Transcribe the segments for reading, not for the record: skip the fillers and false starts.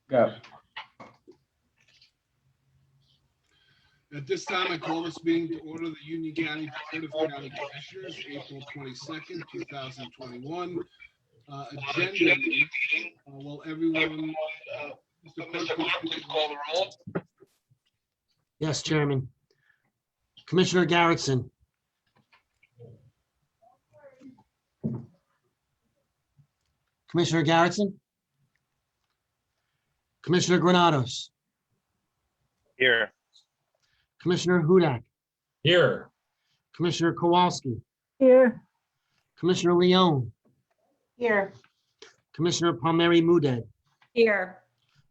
Go. At this time, I call this meeting to order the Union County Board of County Commissioners, April 22nd, 2021. Agenda meeting. Will everyone, Mr. Clerk, please call the roll? Yes, Chairman. Commissioner Garrettson. Commissioner Garrettson. Commissioner Granados. Here. Commissioner Hudak. Here. Commissioner Kowalski. Here. Commissioner Leone. Here. Commissioner Palmieri Muedad. Here.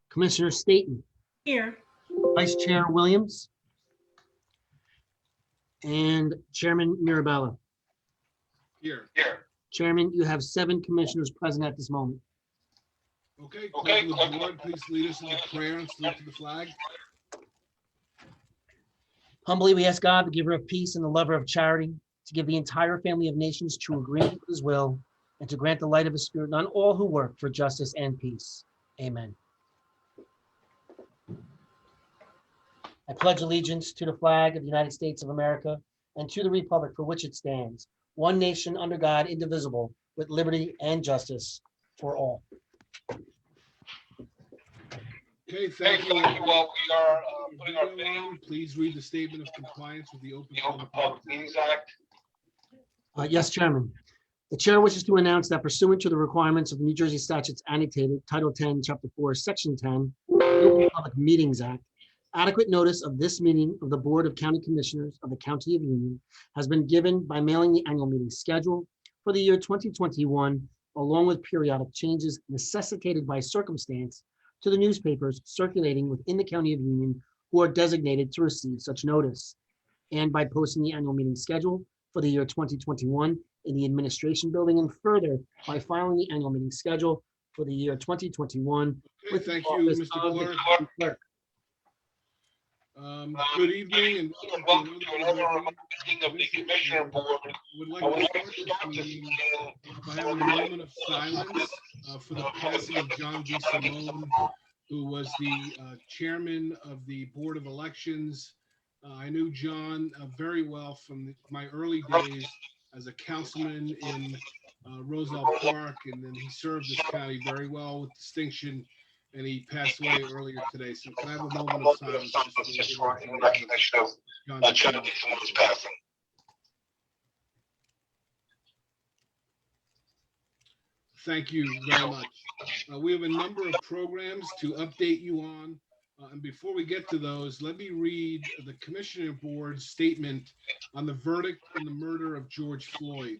Commissioner Staton. Here. Vice Chair Williams. And Chairman Mirabella. Here. Chairman, you have 7 commissioners present at this moment. Okay, clerk of the board, please lead us in the prayer and salute to the flag. Humbly, we ask God, the giver of peace and the lover of charity, to give the entire family of nations true agreement with his will, and to grant the light of his spirit on all who work for justice and peace. Amen. I pledge allegiance to the flag of the United States of America and to the republic for which it stands, one nation under God, indivisible, with liberty and justice for all. Okay, thank you. Well, we are putting our video on. Please read the statement of compliance with the Open Public Meetings Act. Yes, Chairman. The chair wishes to announce that pursuant to the requirements of the New Jersey statutes annotated, Title 10, Chapter 4, Section 10, the Open Public Meetings Act, adequate notice of this meeting of the Board of County Commissioners of the County of Union has been given by mailing the annual meeting schedule for the year 2021, along with periodic changes necessitated by circumstance to the newspapers circulating within the County of Union who are designated to receive such notice, and by posting the annual meeting schedule for the year 2021 in the Administration Building, and further by filing the annual meeting schedule for the year 2021 Okay, with the thank you, office Mr. of the Clerk. county clerk. Good evening and welcome to another meeting of the Commissioner Board. Would like to start this meeting by having a moment of silence for the passing of John D. Simone, who was the chairman of the Board of Elections. I knew John very well from my early days as a councilman in Roselle Park, and then he served this county very well with distinction, and he passed away earlier today. So can I have a moment of silence just for in recognition of John D. Simone's passing? Thank you very much. We have a number of programs to update you on. And before we get to those, let me read the Commissioner Board's statement on the verdict in the murder of George Floyd.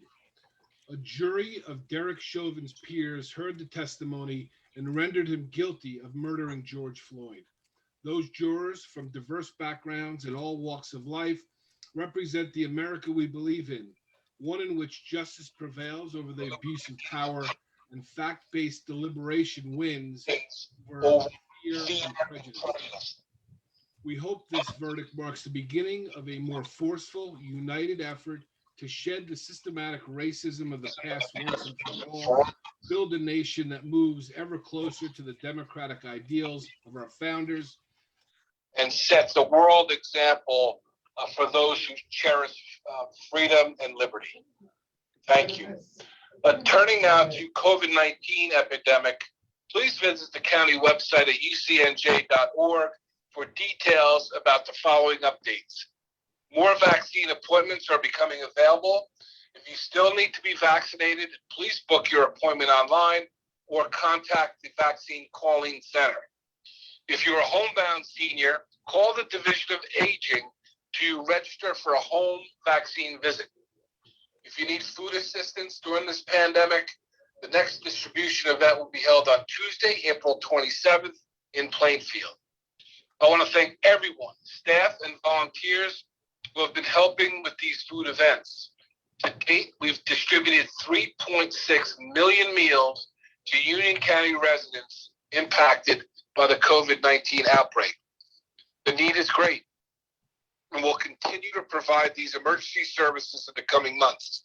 A jury of Derek Chauvin's peers heard the testimony and rendered him guilty of murdering George Floyd. Those jurors from diverse backgrounds and all walks of life represent the America we believe in, one in which justice prevails over the abuse of power and fact-based deliberation wins over fear and prejudice. We hope this verdict marks the beginning of a more forceful, united effort to shed the systematic racism of the past once and for all, build a nation that moves ever closer to the democratic ideals of our founders, and sets a world example for those who cherish freedom and liberty. Thank you. Turning now to COVID-19 epidemic, please visit the county website at ucnj.org for details about the following updates. More vaccine appointments are becoming available. If you still need to be vaccinated, please book your appointment online or contact the Vaccine Calling Center. If you're a homebound senior, call the Division of Aging to register for a home vaccine visit. If you need food assistance during this pandemic, the next distribution event will be held on Tuesday, April 27th in Plainfield. I want to thank everyone, staff and volunteers who have been helping with these food events. To date, we've distributed 3.6 million meals to Union County residents impacted by the COVID-19 outbreak. The need is great, and we'll continue to provide these emergency services in the coming months.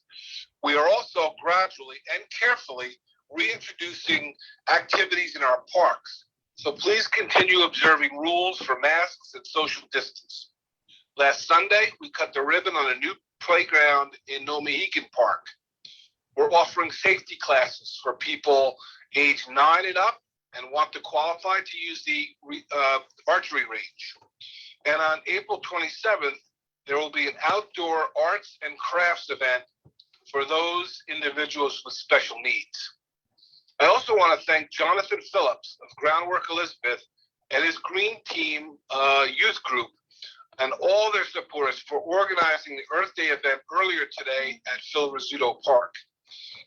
We are also gradually and carefully reintroducing activities in our parks, So please continue observing rules for masks and social distance. Last Sunday, we cut the ribbon on a new playground in Nomahegan Park. We're offering safety classes for people age 9 and up and want to qualify to use the archery range. And on April 27th, there will be an outdoor arts and crafts event for those individuals with special needs. I also want to thank Jonathan Phillips of Groundwork Elizabeth and his Green Team youth group and all their supporters for organizing the Earth Day event earlier today at Phil Rizzuto Park.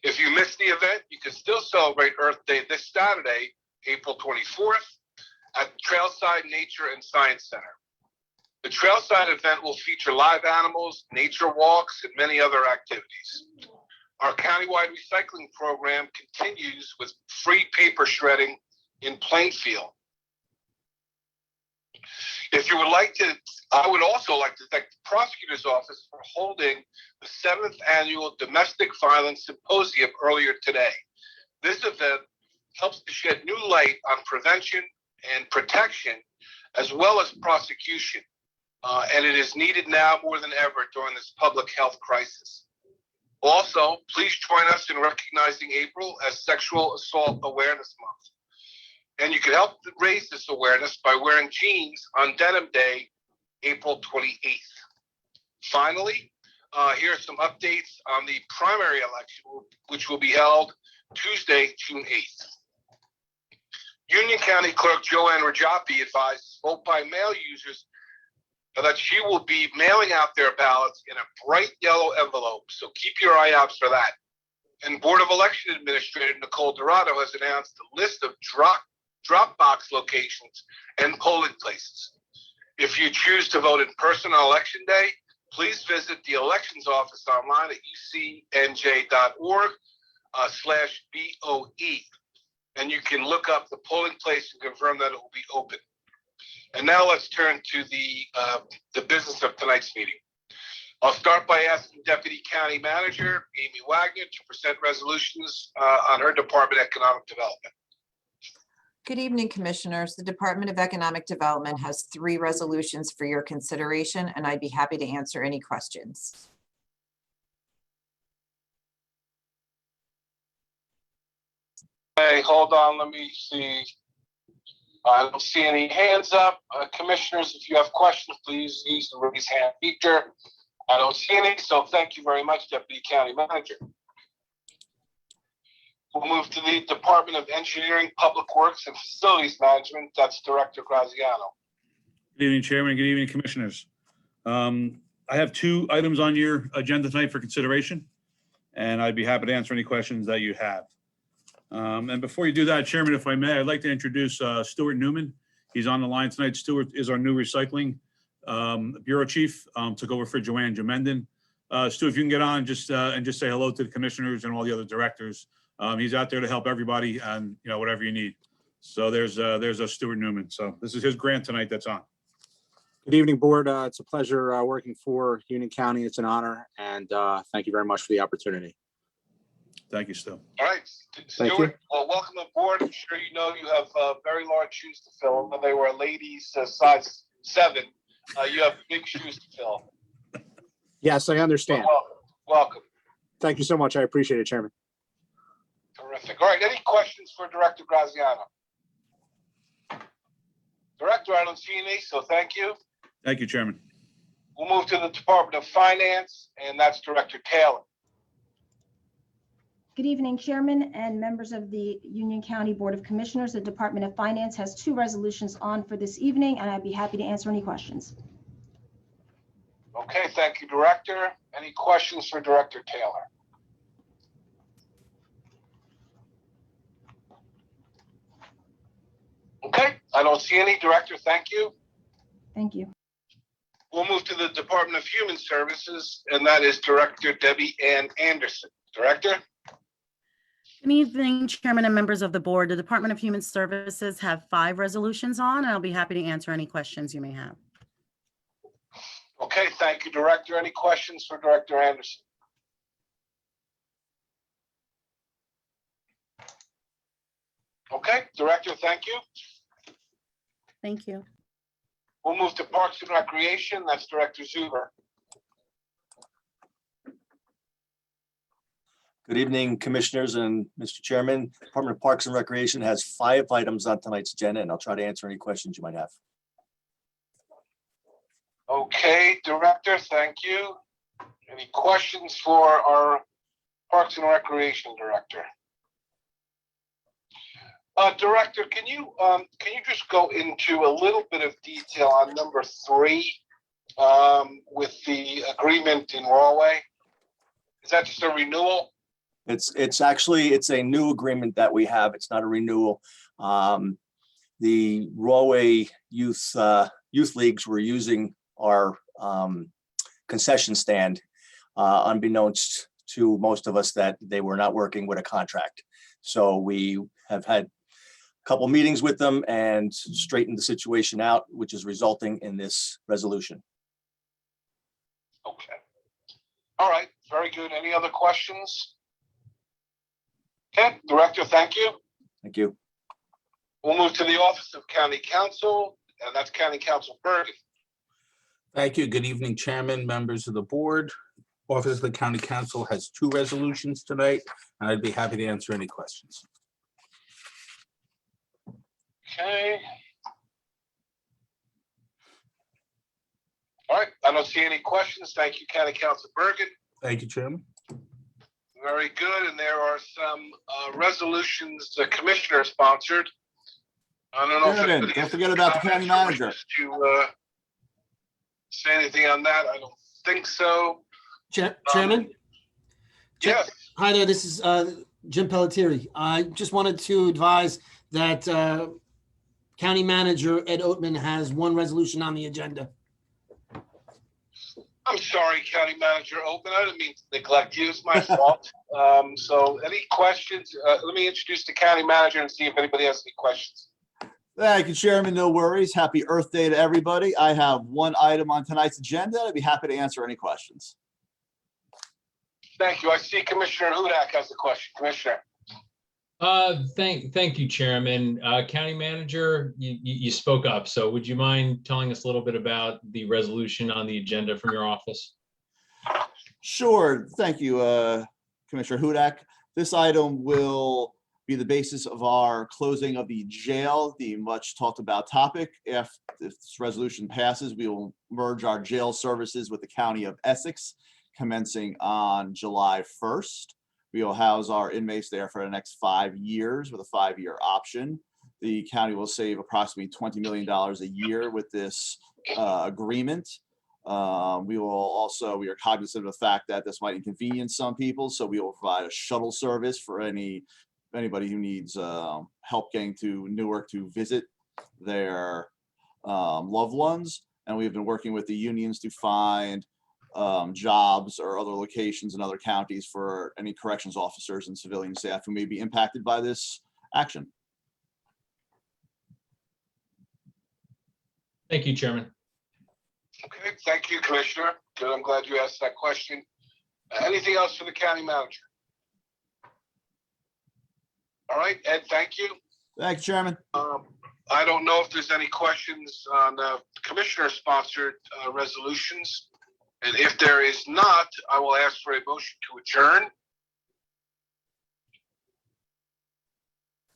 If you missed the event, you can still celebrate Earth Day this Saturday, April 24th at Trailside Nature and Science Center. The Trailside event will feature live animals, nature walks, and many other activities. Our countywide recycling program continues with free paper shredding in Plainfield. If you would like to, I would also like to thank the prosecutor's office for holding the 7th annual Domestic Violence Symposium earlier today. This event helps to shed new light on prevention and protection, as well as prosecution. And it is needed now more than ever during this public health crisis. Also, please join us in recognizing April as Sexual Assault Awareness Month. And you can help raise this awareness by wearing jeans on Denim Day, April 28th. Finally, here are some updates on the primary election, which will be held Tuesday, June 8th. Union County Clerk Joanne Rajapi advises vote by mail users that she will be mailing out their ballots in a bright yellow envelope, so keep your eye out for that. And Board of Election Administrator Nicole Dorado has announced a list of drop box locations and polling places. If you choose to vote in person on Election Day, please visit the elections office online at ucnj.org/BOE. And you can look up the polling place and confirm that it will be open. And now let's turn to the business of tonight's meeting. I'll start by asking Deputy County Manager Amy Wagner to present resolutions on her Department of Economic Development. Good evening, Commissioners. The Department of Economic Development has 3 resolutions for your consideration, and I'd be happy to answer any questions. Hey, hold on, let me see. I don't see any hands up. Commissioners, if you have questions, please use the raise hand feature. I don't see any, so thank you very much, Deputy County Manager. We'll move to the Department of Engineering, Public Works, and Facilities Management. That's Director Graziano. Good evening, Chairman. Good evening, Commissioners. I have 2 items on your agenda tonight for consideration, and I'd be happy to answer any questions that you have. And before you do that, Chairman, if I may, I'd like to introduce Stuart Newman. He's on the line tonight. Stuart is our new recycling bureau chief, took over for Joanne Jamenden. Stu, if you can get on and just say hello to the commissioners and all the other directors. He's out there to help everybody and whatever you need. So there's a Stuart Newman. So this is his grant tonight that's on. Good evening, Board. It's a pleasure working for Union County. It's an honor, and thank you very much for the opportunity. Thank you, Stu. All right, Stuart, well, welcome aboard. I'm sure you know you have very large shoes to fill. When they were ladies size 7, you have big shoes to fill. Yes, I understand. Welcome. Thank you so much. I appreciate it, Chairman. Terrific. All right, any questions for Director Graziano? Director, I don't see any, so thank you. Thank you, Chairman. We'll move to the Department of Finance, and that's Director Taylor. Good evening, Chairman and members of the Union County Board of Commissioners. The Department of Finance has 2 resolutions on for this evening, and I'd be happy to answer any questions. Okay, thank you, Director. Any questions for Director Taylor? Okay, I don't see any. Director, thank you. Thank you. We'll move to the Department of Human Services, and that is Director Debbie Ann Anderson. Director? Good evening, Chairman and members of the board. The Department of Human Services have 5 resolutions on, and I'll be happy to answer any questions you may have. Okay, thank you, Director. Any questions for Director Anderson? Okay, Director, thank you. Thank you. We'll move to Parks and Recreation. That's Director Zuber. Good evening, Commissioners and Mr. Chairman. Department of Parks and Recreation has 5 items on tonight's agenda, and I'll try to answer any questions you might have. Okay, Director, thank you. Any questions for our Parks and Recreation Director? Director, can you just go into a little bit of detail on number 3 with the agreement in Rawway? Is that just a renewal? It's actually a new agreement that we have. It's not a renewal. The Rawway youth leagues were using our concession stand, unbeknownst to most of us, that they were not working with a contract. So we have had a couple meetings with them and straightened the situation out, which is resulting in this resolution. Okay. All right, very good. Any other questions? Okay, Director, thank you. Thank you. We'll move to the Office of County Council, and that's County Council Bergen. Thank you. Good evening, Chairman, members of the board. Office of the County Council has 2 resolutions tonight, and I'd be happy to answer any questions. Okay. All right, I don't see any questions. Thank you, County Council Bergen. Thank you, Chairman. Very good, and there are some resolutions the commissioner sponsored. I don't know if Chairman, anybody don't has forget any about the comments county or manager. wishes to say anything on that. I don't think so. Chairman? Yes, Hi there, this is Jim Pelletieri. I just wanted to advise that County Manager Ed Oatman has 1 resolution on the agenda. I'm sorry, County Manager Open. I didn't mean to neglect you. It's my fault. So any questions? Let me introduce the County Manager and see if anybody has any questions. Thank you, Chairman. No worries. Happy Earth Day to everybody. I have 1 item on tonight's agenda. I'd be happy to answer any questions. Thank you. I see Commissioner Hudak has a question. Commissioner. Thank you, Chairman. County Manager, you spoke up, so would you mind telling us a little bit about the resolution on the agenda from your office? Sure. Thank you, Commissioner Hudak. This item will be the basis of our closing of the jail, the much talked about topic. If this resolution passes, we will merge our jail services with the County of Essex, commencing on July 1st. We will house our inmates there for the next 5 years with a 5-year option. The county will save approximately $20 million a year with this agreement. We are cognizant of the fact that this might inconvenience some people, so we will provide a shuttle service for anybody who needs help getting to Newark to visit their loved ones. And we've been working with the unions to find jobs or other locations in other counties for any corrections officers and civilian staff who may be impacted by this action. Thank you, Chairman. Okay, thank you, Commissioner. Good. I'm glad you asked that question. Anything else for the County Manager? All right, Ed, thank you. Thank you, Chairman. I don't know if there's any questions on commissioner-sponsored resolutions. And if there is not, I will ask for a motion to adjourn.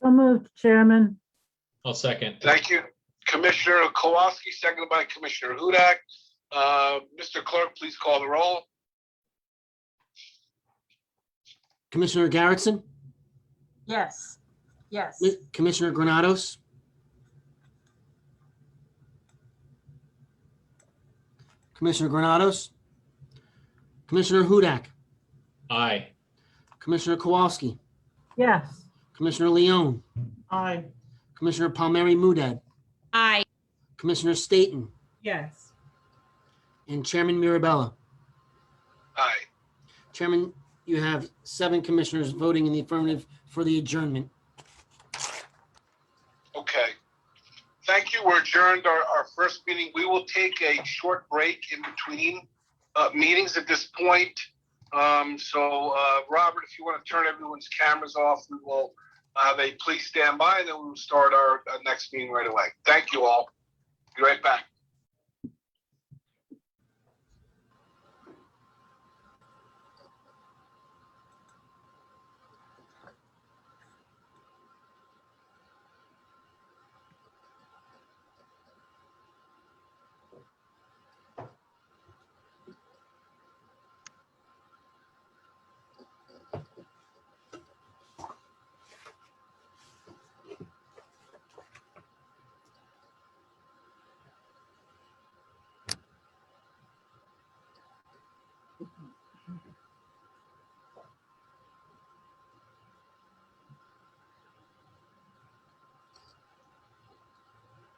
So moved, Chairman. I'll second. Thank you. Commissioner Kowalski, seconded by Commissioner Hudak. Mr. Clerk, please call the roll. Commissioner Garrettson, Yes. Yes. Commissioner Granados, Commissioner Granados, Commissioner Hudak, Aye. Commissioner Kowalski, Yes. Commissioner Leone, Aye. Commissioner Palmieri Muedad, Aye. Commissioner Staton, Yes. and Chairman Mirabella. Aye. Chairman, you have 7 commissioners voting in the affirmative for the adjournment. Okay. Thank you. We're adjourned our first meeting. We will take a short break in between meetings at this point. Robert, if you want to turn everyone's cameras off, we will have a please stand by, and then we will start our next meeting right away. Thank you all. Be right back.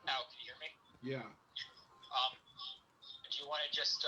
Now, can you hear me? Yeah. Do you want to just,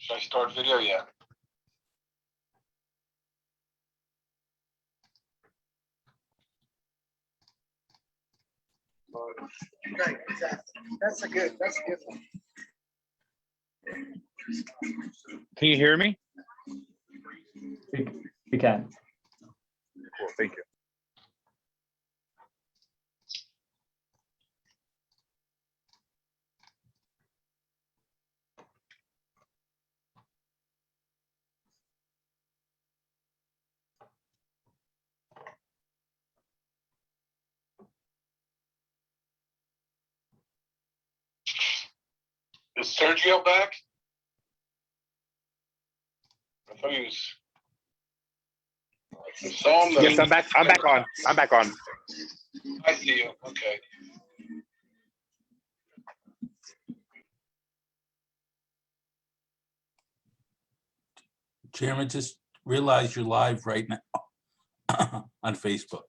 Should I start video yet? Right, exactly. That's a good one. Can you hear me? We can. Cool, thank you. Is Sergio back? I thought he was. I saw him. Yes, I'm back. I'm back on. I'm back on. I see you. Okay. Chairman, just realize you're live right now on Facebook.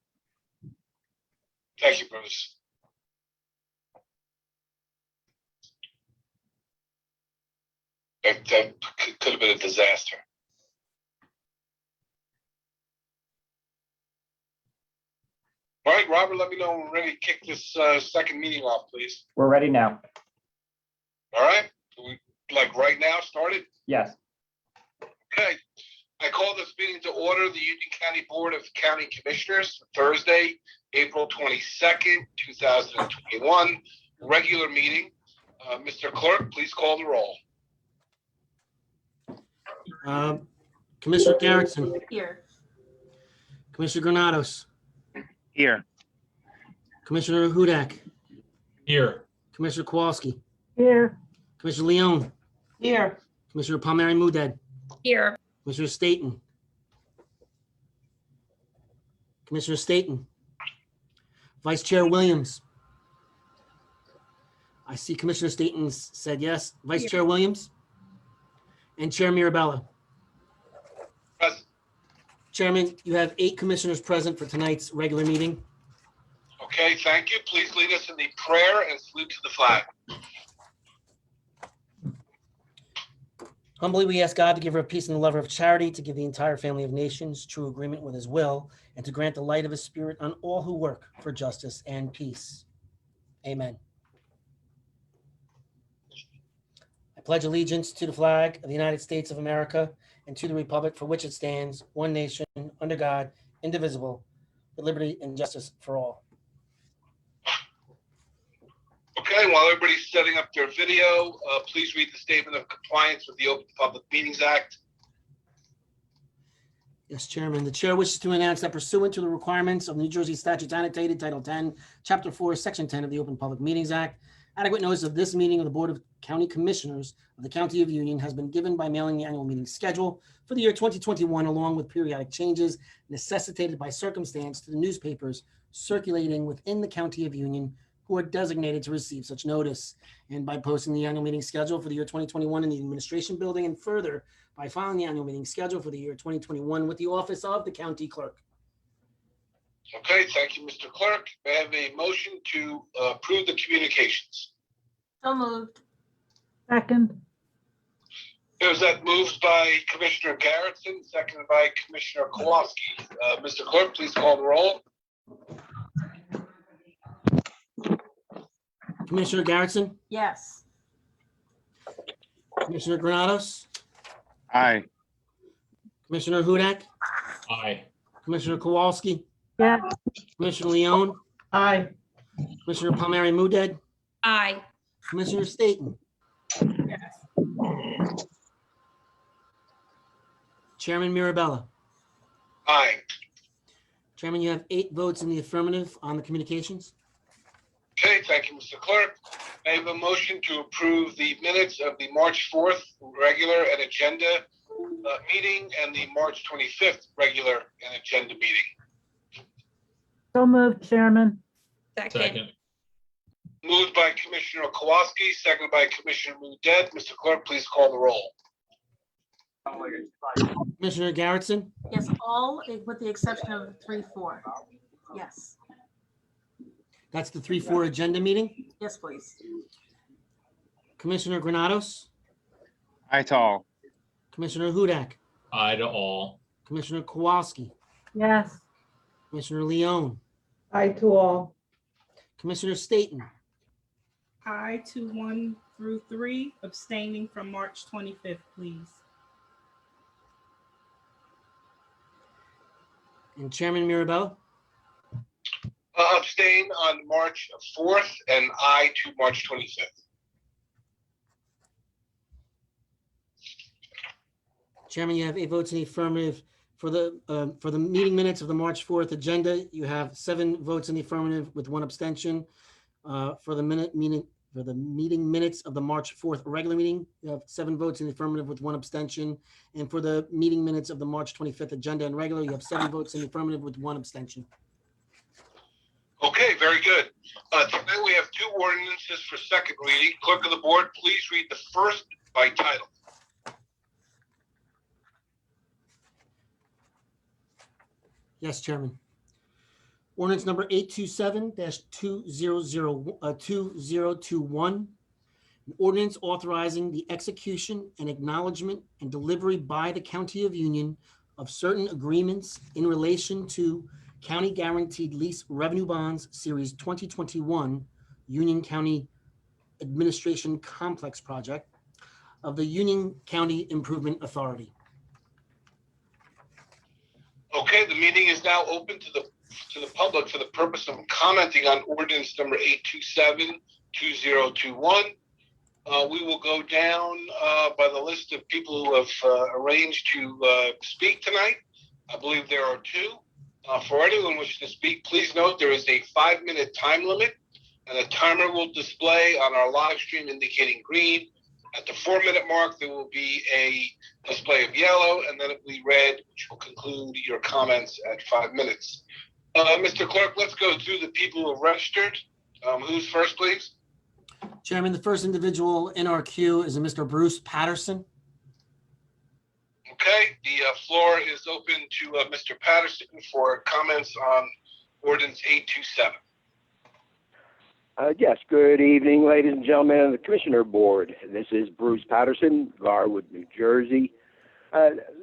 Thank you, Bruce. That could have been a disaster. All right, Robert, let me know when we're ready to kick this second meeting off, please. We're ready now. All right, like right now, started? Yes. Okay. I call this meeting to order the Union County Board of County Commissioners, Thursday, April 22nd, 2021, regular meeting. Mr. Clerk, please call the roll. Commissioner Garrettson, Here. Commissioner Granados, Here. Commissioner Hudak, Here. Commissioner Kowalski, Here. Commissioner Leone, Here. Commissioner Palmieri Muedad, Here. Commissioner Staton, Commissioner Staton, Vice Chair Williams. I see Commissioner Staton said yes. Vice Chair Williams and Chair Mirabella. Present. Chairman, you have 8 commissioners present for tonight's regular meeting. Okay, thank you. Please lead us in the prayer and salute to the flag. Humbly, we ask God to give her a peace and the lover of charity, to give the entire family of nations true agreement with his will, and to grant the light of his spirit on all who work for justice and peace. Amen. I pledge allegiance to the flag of the United States of America and to the republic for which it stands, one nation, under God, indivisible, with liberty and justice for all. Okay, while everybody's setting up their video, please read the statement of compliance with the Open Public Meetings Act. Yes, Chairman. The chair wishes to announce that pursuant to the requirements of New Jersey statutes annotated Title 10, Chapter 4, Section 10 of the Open Public Meetings Act, adequate notice of this meeting of the Board of County Commissioners of the County of Union has been given by mailing the annual meeting schedule for the year 2021, along with periodic changes necessitated by circumstance to the newspapers circulating within the County of Union who are designated to receive such notice, and by posting the annual meeting schedule for the year 2021 in the Administration Building, and further by filing the annual meeting schedule for the year 2021 with the Office of the County Clerk. Okay, thank you, Mr. Clerk. May I have a motion to approve the communications? So moved. Second. It was that moved by Commissioner Garrettson, seconded by Commissioner Kowalski. Mr. Clerk, please call the roll. Commissioner Garrettson, Yes. Commissioner Granados, Aye. Commissioner Hudak, Aye. Commissioner Kowalski, Yes. Commissioner Leone, Aye. Commissioner Palmieri Muedad, Aye. Commissioner Staton. Chairman Mirabella. Aye. Chairman, you have 8 votes in the affirmative on the communications. Okay, thank you, Mr. Clerk. I have a motion to approve the minutes of the March 4th regular and agenda meeting and the March 25th regular and agenda meeting. So moved, Chairman. Second. Moved by Commissioner Kowalski, seconded by Commissioner Muedad. Mr. Clerk, please call the roll. Commissioner Garrettson, Yes, all with the exception of 3-4. Yes. that's the 3-4 agenda meeting. Yes, please. Commissioner Granados, Aye to all. Commissioner Hudak, Aye to all. Commissioner Kowalski, Yes. Commissioner Leone, Aye to all. Commissioner Staton, I to 1 through 3, abstaining from March 25th, please. and Chairman Mirabella. Abstain on March 4th and I to March 25th. Chairman, you have 8 votes in the affirmative. For the meeting minutes of the March 4th agenda, you have 7 votes in the affirmative with 1 abstention. For the meeting minutes of the March 4th regular meeting, you have 7 votes in the affirmative with 1 abstention. And for the meeting minutes of the March 25th agenda and regular, you have 7 votes in the affirmative with 1 abstention. Okay, very good. Tonight we have 2 ordinances for second reading. Clerk of the board, please read the first by title. Yes, Chairman. Ordinance number 827-2021. An ordinance authorizing the execution and acknowledgement and delivery by the County of Union of certain agreements in relation to County Guaranteed Lease Revenue Bonds, Series 2021, Union County Administration Complex Project of the Union County Improvement Authority. Okay, the meeting is now open to the public for the purpose of commenting on ordinance number 827-2021. We will go down by the list of people who have arranged to speak tonight. I believe there are 2. For anyone wishing to speak, please note there is a 5-minute time limit, and a timer will display on our live stream indicating green. At the 4-minute mark, there will be a display of yellow, and then it will be red, which will conclude your comments at 5 minutes. Mr. Clerk, let's go through the people who have registered. Who's first, please? Chairman, the first individual in our queue is a Mr. Bruce Patterson. Okay, the floor is open to Mr. Patterson for comments on ordinance 827. Yes, good evening, ladies and gentlemen of the Commissioner Board. This is Bruce Patterson, Garwood, New Jersey.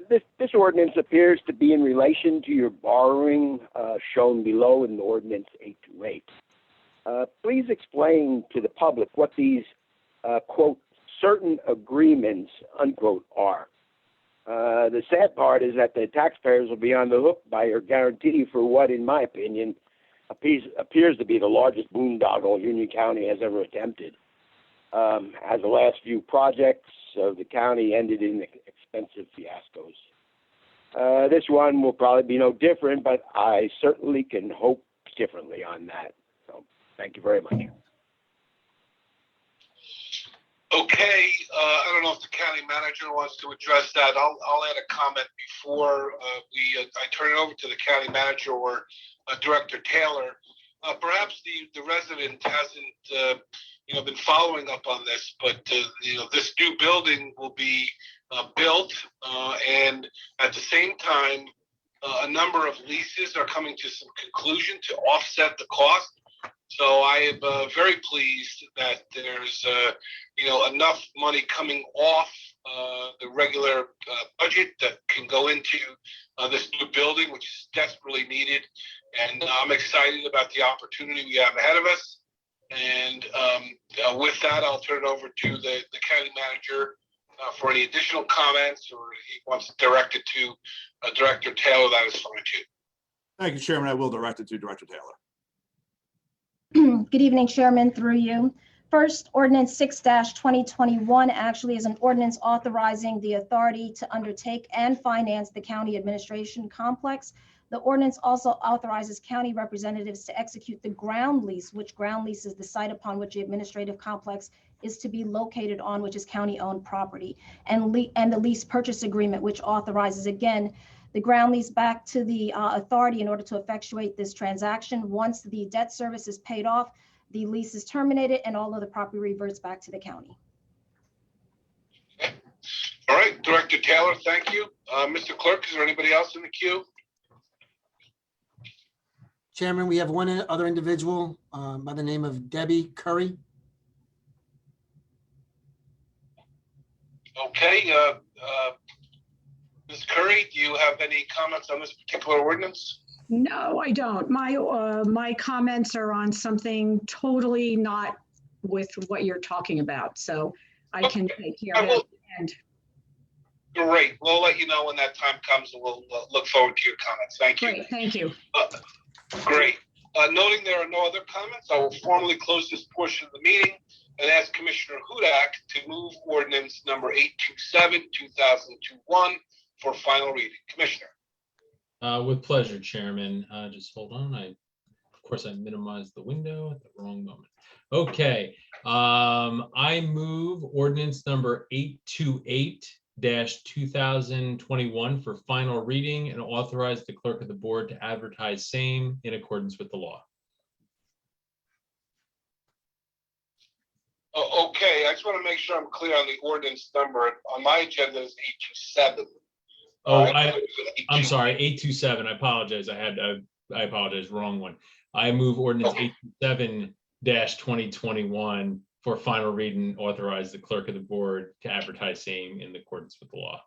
This ordinance appears to be in relation to your borrowing shown below in ordinance 828. Please explain to the public what these, quote, certain agreements, unquote, are. The sad part is that the taxpayers will be on the hook by your guarantee for what, in my opinion, appears to be the largest boondoggle Union County has ever attempted. As the last few projects of the county ended in expensive fiascos. This one will probably be no different, but I certainly can hope differently on that. So thank you very much. Okay, I don't know if the county manager wants to address that. I'll add a comment before I turn it over to the county manager or Director Taylor. Perhaps the resident hasn't been following up on this, but this new building will be built, and at the same time, a number of leases are coming to some conclusion to offset the cost. So I am very pleased that there's enough money coming off the regular budget that can go into this new building, which is desperately needed. And I'm excited about the opportunity we have ahead of us. And with that, I'll turn it over to the county manager for any additional comments, or he wants to direct it to Director Taylor. That is fine too. Thank you, Chairman. I will direct it to Director Taylor. Good evening, Chairman, through you. First, ordinance 6-2021 actually is an ordinance authorizing the authority to undertake and finance the county administration complex. The ordinance also authorizes county representatives to execute the ground lease, which ground lease is the site upon which the administrative complex is to be located on, which is county-owned property, and the lease purchase agreement, which authorizes, again, the ground lease back to the authority in order to effectuate this transaction. Once the debt service is paid off, the lease is terminated and all of the property reverts back to the county. Okay. All right, Director Taylor, thank you. Mr. Clerk, is there anybody else in the queue? Chairman, we have one other individual by the name of Debbie Curry. Okay, Ms. Curry, do you have any comments on this particular ordinance? No, I don't. My comments are on something totally not with what you're talking about, so I can take care of that at the end. Great. We'll let you know when that time comes, and we'll look forward to your comments. Thank you. Great, thank you. Great. Noting there are no other comments, I will formally close this portion of the meeting and ask Commissioner Hudak to move ordinance number 827, 2021 for final reading. Commissioner. With pleasure, Chairman. Just hold on. Of course, I minimized the window at the wrong moment. Okay. I move ordinance number 828-2021 for final reading and authorize the clerk of the board to advertise same in accordance with the law. Okay, I just want to make sure I'm clear on the ordinance number. On my agenda is 827. Oh, I'm sorry, 827. I apologize. I apologize, wrong one. I move ordinance 827-2021 for final reading, authorize the clerk of the board to advertise same in accordance with the law.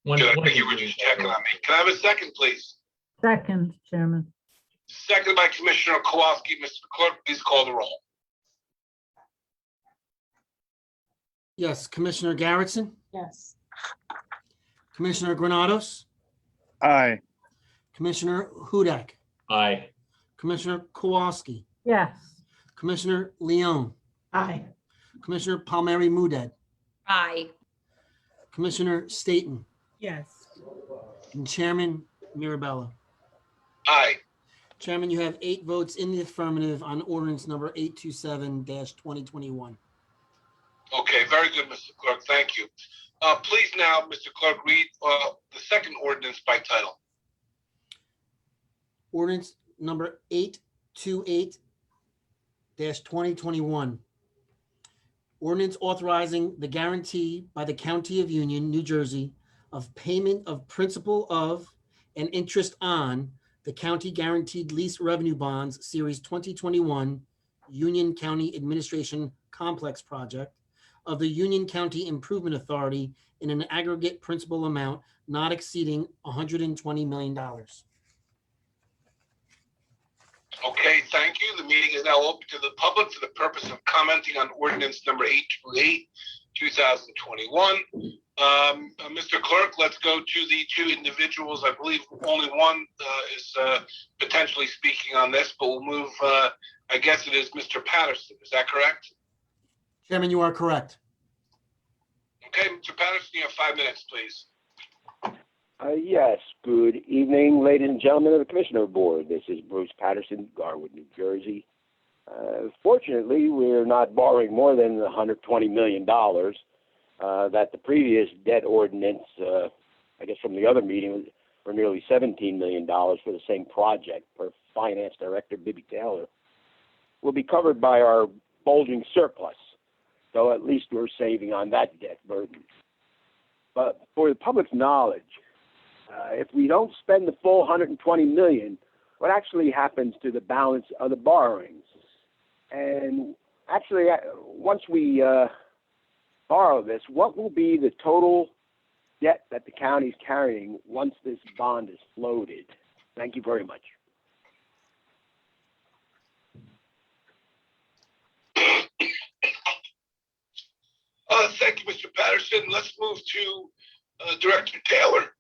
Good, I think you were just checking on me. Can I have a second, please? Second, Chairman. Second by Commissioner Kowalski. Mr. Clerk, please call the roll. Yes, Commissioner Garrettson, Yes. Commissioner Granados, Aye. Commissioner Hudak, Aye. Commissioner Kowalski, Yes. Commissioner Leone, Aye. Commissioner Palmieri Muedad, Aye. Commissioner Staton, Yes. and Chairman Mirabella. Aye. Chairman, you have 8 votes in the affirmative on ordinance number 827-2021. Okay, very good, Mr. Clerk. Thank you. Please now, Mr. Clerk, read the second ordinance by title. Ordinance number 828-2021. Ordinance authorizing the guarantee by the County of Union, New Jersey, of payment of principal of and interest on the county guaranteed lease revenue bonds, Series 2021, Union County Administration Complex Project of the Union County Improvement Authority in an aggregate principal amount not exceeding $120 million. Okay, thank you. The meeting is now open to the public for the purpose of commenting on ordinance number 828-2021. Mr. Clerk, let's go to the 2 individuals. I believe only one is potentially speaking on this, but we'll move, I guess it is Mr. Patterson. Is that correct? Chairman, you are correct. Okay, Mr. Patterson, you have 5 minutes, please. Yes, good evening, ladies and gentlemen of the Commissioner Board. This is Bruce Patterson, Garwood, New Jersey. Fortunately, we're not borrowing more than $120 million that the previous debt ordinance, I guess from the other meeting, were nearly $17 million for the same project per Finance Director Bibby Taylor, will be covered by our bulging surplus. So at least we're saving on that debt burden. But for the public's knowledge, if we don't spend the full $120 million, what actually happens to the balance of the borrowings? And actually, once we borrow this, what will be the total debt that the county is carrying once this bond is floated? Thank you very much. Thank you, Mr. Patterson. Let's move to Director Taylor.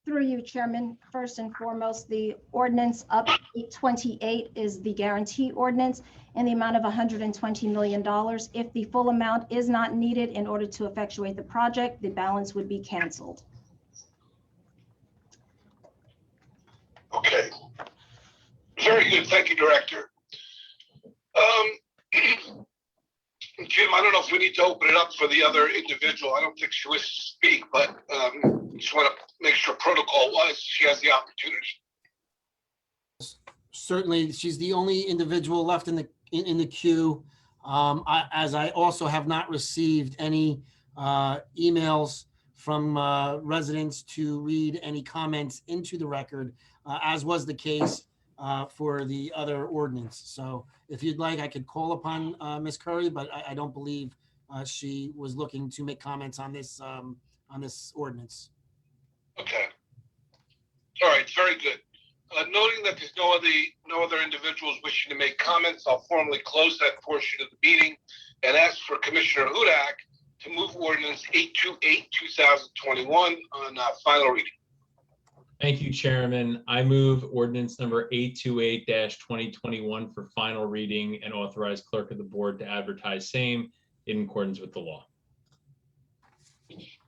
Through you, Chairman, first and foremost, the ordinance up 828 is the guarantee ordinance in the amount of $120 million. If the full amount is not needed in order to effectuate the project, the balance would be canceled. Okay. Very good. Thank you, Director. Jim, I don't know if we need to open it up for the other individual. I don't think she wishes to speak, but just want to make sure protocol-wise she has the opportunity. Certainly, she's the only individual left in the queue. As I also have not received any emails from residents to read any comments into the record, as was the case for the other ordinance. So if you'd like, I could call upon Ms. Curry, but I don't believe she was looking to make comments on this ordinance. Okay. All right, very good. Noting that there's no other individuals wishing to make comments, I'll formally close that portion of the meeting and ask for Commissioner Hudak to move ordinance 828, 2021 on final reading. Thank you, Chairman. I move ordinance number 828-2021 for final reading and authorize clerk of the board to advertise same in accordance with the law.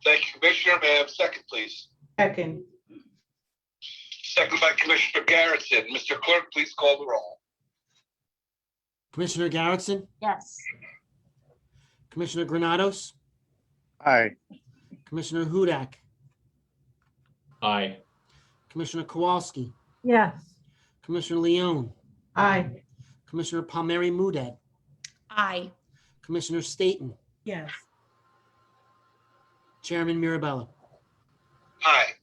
Thank you, Commissioner. May I have a second, please? Second. Second by Commissioner Garrettson. Mr. Clerk, please call the roll. Commissioner Garrettson, Yes. Commissioner Granados, Aye. Commissioner Hudak, Aye. Commissioner Kowalski, Yes. Commissioner Leone, Aye. Commissioner Palmieri Muedad, Aye. Commissioner Staton, Yes. Chairman Mirabella. Aye.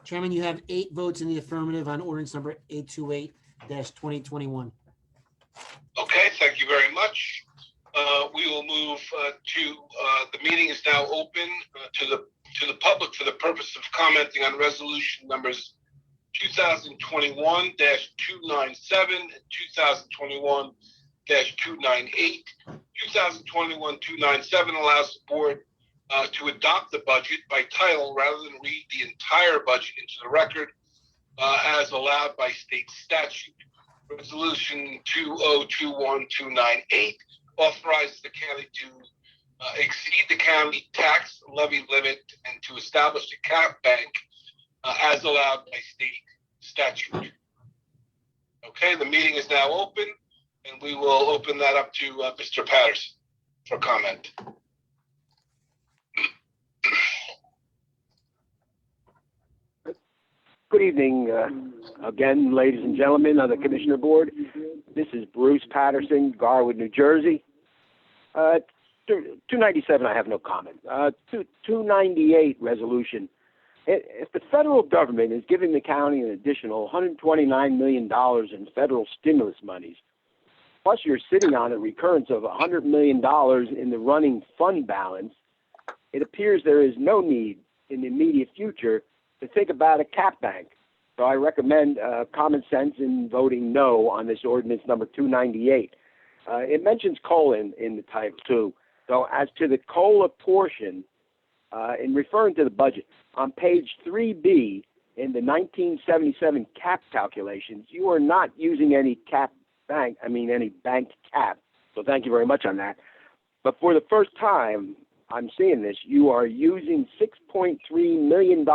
Chairman, you have 8 votes in the affirmative on ordinance number 828-2021. Okay, thank you very much. We will move to the meeting is now open to the public for the purpose of commenting on resolution numbers 2021-297 and 2021-298. 2021-297 allows the board to adopt the budget by title rather than read the entire budget into the record as allowed by state statute. Resolution 2021-298 authorizes the county to exceed the county tax levy limit and to establish a cap bank as allowed by state statute. Okay, the meeting is now open, and we will open that up to Mr. Patterson for comment. Good evening, again, ladies and gentlemen of the Commissioner Board. This is Bruce Patterson, Garwood, New Jersey. 297, I have no comment. 298 resolution. If the federal government is giving the county an additional $129 million in federal stimulus monies, plus you're sitting on a recurrence of $100 million in the running fund balance, it appears there is no need in the immediate future to think about a cap bank. So I recommend common sense in voting no on this ordinance number 298. It mentions COLA in the title too. So as to the COLA portion, in referring to the budget, on page 3B in the 1977 cap calculations, you are not using any any bank cap. So thank you very much on that. But for the first time, I'm seeing this, you are using $6.3 million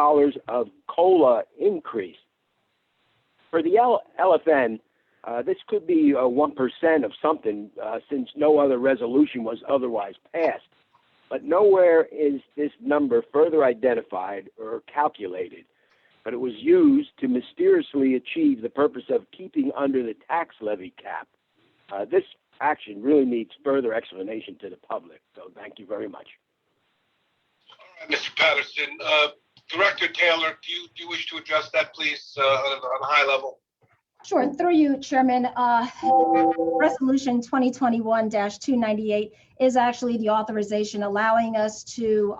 of COLA increase. For the LFN, this could be 1% of something since no other resolution was otherwise passed. But nowhere is this number further identified or calculated. But it was used to mysteriously achieve the purpose of keeping under the tax levy cap. This action really needs further explanation to the public. So thank you very much. All right, Mr. Patterson. Director Taylor, do you wish to address that, please, on a high level? Sure, through you, Chairman. Resolution 2021-298 is actually the authorization allowing us to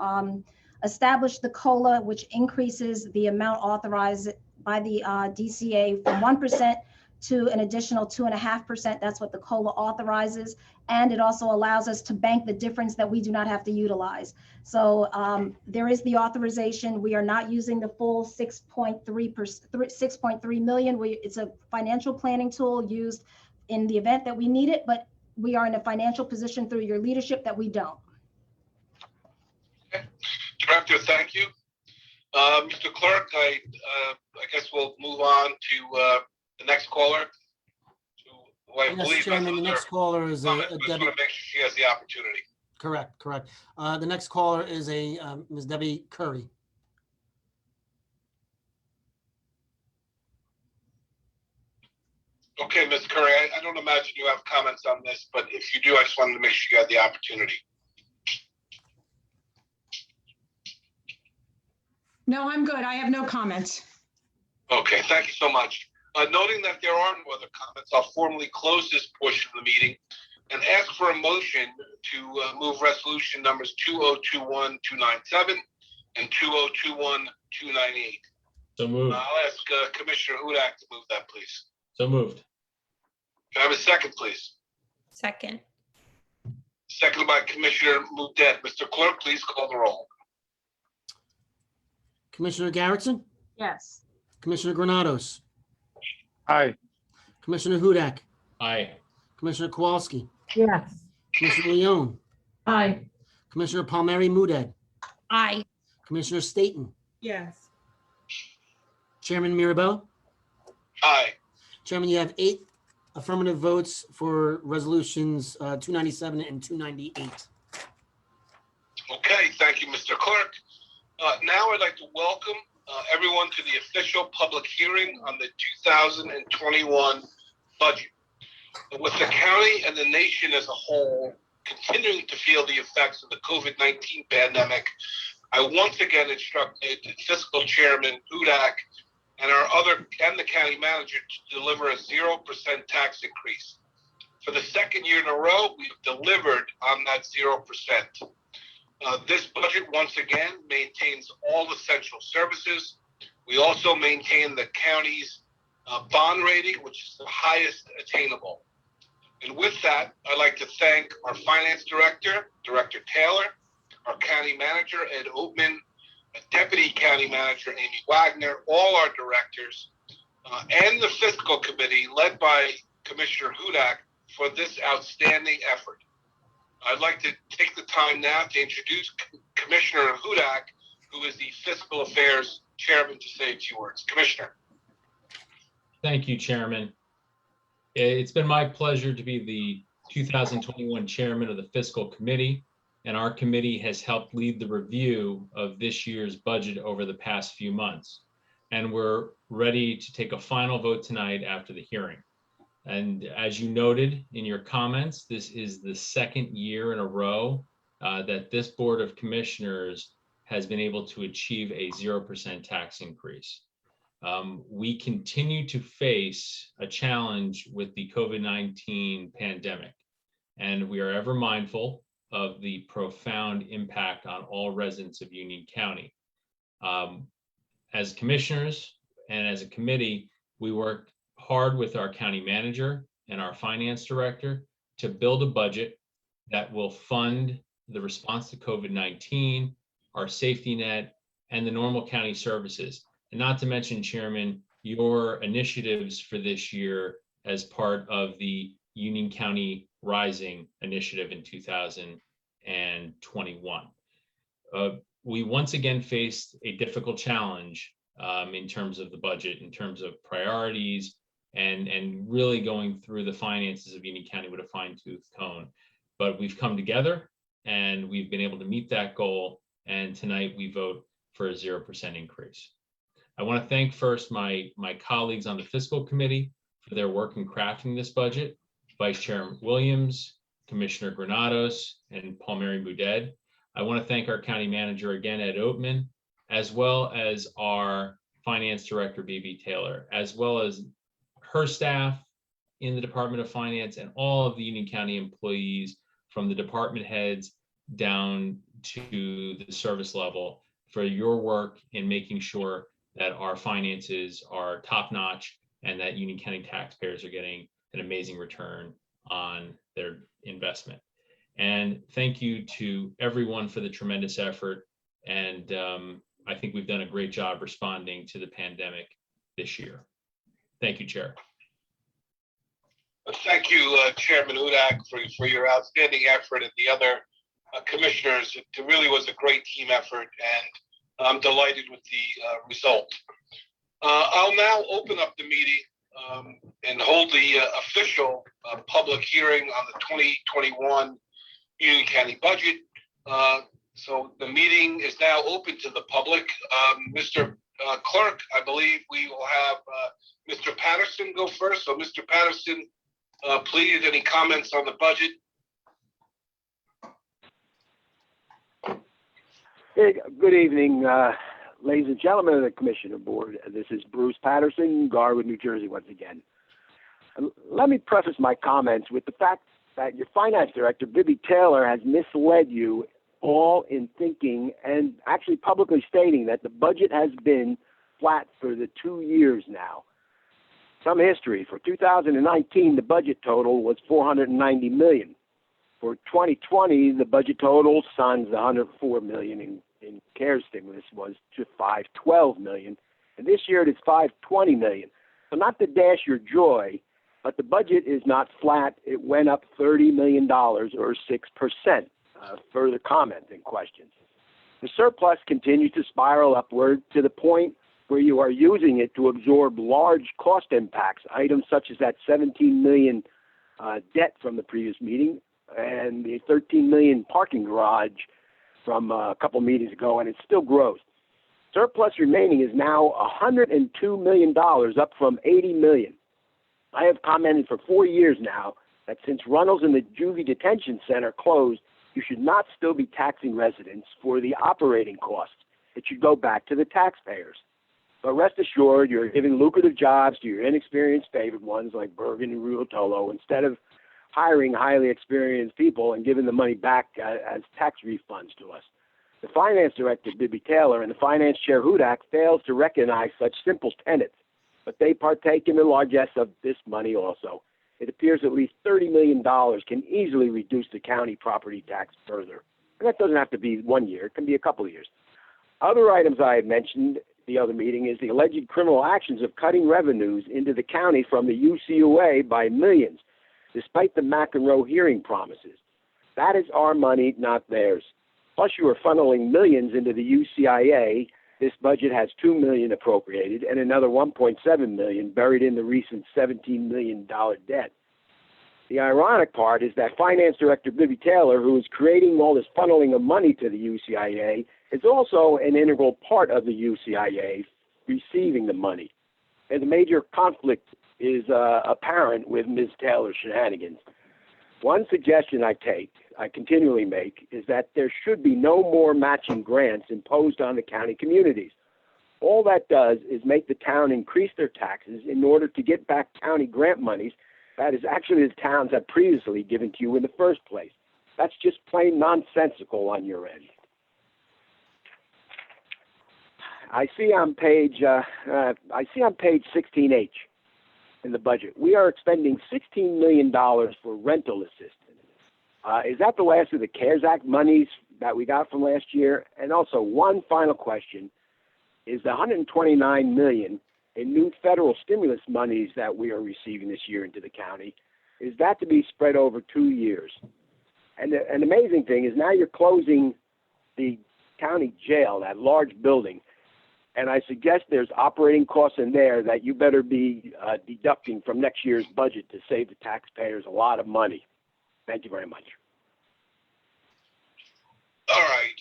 establish the COLA, which increases the amount authorized by the DCA from 1% to an additional 2.5%. That's what the COLA authorizes. And it also allows us to bank the difference that we do not have to utilize. So there is the authorization. We are not using the full 6.3 million. It's a financial planning tool used in the event that we need it, but we are in a financial position through your leadership that we don't. Okay. Director, thank you. Mr. Clerk, I guess we'll move on to the next caller. Yes, Chairman, the next caller is I just want to make sure she has the opportunity. Correct. The next caller is Ms. Debbie Curry. Okay, Ms. Curry, I don't imagine you have comments on this, but if you do, I just wanted to make sure you had the opportunity. No, I'm good. I have no comments. Okay, thank you so much. Noting that there are no other comments, I'll formally close this portion of the meeting and ask for a motion to move resolution numbers 2021-297 and 2021-298. So moved. I'll ask Commissioner Hudak to move that, please. So moved. Can I have a second, please? Second. Seconded by Commissioner Mudet. Mr. Clerk, please call the roll. Commissioner Garrettson, Yes. Commissioner Granados, Aye. Commissioner Hudak, Aye. Commissioner Kowalski, Yes. Commissioner Leone, Aye. Commissioner Palmieri Muedad, Aye. Commissioner Staton, Yes. Chairman Mirabella. Aye. Chairman, you have 8 affirmative votes for resolutions 297 and 298. Okay, thank you, Mr. Clerk. Now I'd like to welcome everyone to the official public hearing on the 2021 budget. With the county and the nation as a whole continuing to feel the effects of the COVID-19 pandemic, I once again instructed Fiscal Chairman Hudak and the county manager to deliver a 0% tax increase. For the second year in a row, we've delivered on that 0%. This budget once again maintains all essential services. We also maintain the county's bond rating, which is the highest attainable. And with that, I'd like to thank our finance director, Director Taylor, our county manager, Ed Oatman, Deputy County Manager, Amy Wagner, all our directors, and the fiscal committee led by Commissioner Hudak for this outstanding effort. I'd like to take the time now to introduce Commissioner Hudak, who is the Fiscal Affairs Chairman, to say a few words. Commissioner. Thank you, Chairman. It's been my pleasure to be the 2021 Chairman of the Fiscal Committee, and our committee has helped lead the review of this year's budget over the past few months. And we're ready to take a final vote tonight after the hearing. And as you noted in your comments, this is the second year in a row that this Board of Commissioners has been able to achieve a 0% tax increase. We continue to face a challenge with the COVID-19 pandemic, and we are ever mindful of the profound impact on all residents of Union County. As commissioners and as a committee, we work hard with our county manager and our finance director to build a budget that will fund the response to COVID-19, our safety net, and the normal county services. And not to mention, Chairman, your initiatives for this year as part of the Union County Rising initiative in 2021. We once again faced a difficult challenge in terms of the budget, in terms of priorities, and really going through the finances of Union County with a fine-tooth comb. But we've come together and we've been able to meet that goal. And tonight we vote for a 0% increase. I want to thank first my colleagues on the Fiscal Committee for their work in crafting this budget, Vice Chair Williams, Commissioner Granados, and Palmieri Muedad. I want to thank our county manager again, Ed Oatman, as well as our finance director, BB Taylor, as well as her staff in the Department of Finance and all of the Union County employees from the department heads down to the service level for your work in making sure that our finances are top-notch and that Union County taxpayers are getting an amazing return on their investment. And thank you to everyone for the tremendous effort. And I think we've done a great job responding to the pandemic this year. Thank you, Chair. Thank you, Chairman Hudak, for your outstanding effort, and the other commissioners. It really was a great team effort, and I'm delighted with the result. I'll now open up the meeting and hold the official public hearing on the 2021 Union County budget. So the meeting is now open to the public. Mr. Clerk, I believe we will have Mr. Patterson go first. So Mr. Patterson, please, any comments on the budget? Hey, good evening, Ladies and gentlemen of the Commissioner Board, this is Bruce Patterson, Garwood, New Jersey, once again. Let me preface my comments with the fact that your Finance Director, Bibby Taylor, has misled you all in thinking and actually publicly stating that the budget has been flat for the 2 years now. Some history. For 2019, the budget total was $490 million. For 2020, the budget total, sans the $104 million in CARES stimulus, was to $512 million. And this year it is $520 million. So not to dash your joy, but the budget is not flat. It went up $30 million or 6%. Further comment and questions. The surplus continues to spiral upward to the point where you are using it to absorb large cost impacts, items such as that $17 million debt from the previous meeting and the $13 million parking garage from a couple meetings ago, and it still grows. Surplus remaining is now $102 million, up from $80 million. I have commented for 4 years now that since Runnels and the Juvie Detention Center closed, you should not still be taxing residents for the operating costs. It should go back to the taxpayers. But rest assured, you're giving lucrative jobs to your inexperienced favored ones like Bergen and Ruotolo instead of hiring highly experienced people and giving the money back as tax refunds to us. The Finance Director, Bibby Taylor, and the Finance Chair, Hudak, fails to recognize such simple tenets, but they partake in the largesse of this money also. It appears at least $30 million can easily reduce the county property tax further. And that doesn't have to be 1 year. It can be a couple of years. Other items I had mentioned the other meeting is the alleged criminal actions of cutting revenues into the county from the UCUA by millions, despite the McEnroe hearing promises. That is our money, not theirs. Plus, you are funneling millions into the UCIA. This budget has $2 million appropriated and another $1.7 million buried in the recent $17 million debt. The ironic part is that Finance Director Bibby Taylor, who is creating all this funneling of money to the UCIA, is also an integral part of the UCIA receiving the money. And the major conflict is apparent with Ms. Taylor's shenanigans. One suggestion I continually make, is that there should be no more matching grants imposed on the county communities. All that does is make the town increase their taxes in order to get back county grant monies that is actually the towns have previously given to you in the first place. That's just plain nonsensical on your end. I see on page 16H in the budget, we are expending $16 million for rental assistance. Is that the last of the CARES Act monies that we got from last year? And also, one final question, is the $129 million in new federal stimulus monies that we are receiving this year into the county, is that to be spread over 2 years? And the amazing thing is now you're closing the county jail, that large building, and I suggest there's operating costs in there that you better be deducting from next year's budget to save the taxpayers a lot of money. Thank you very much. All right.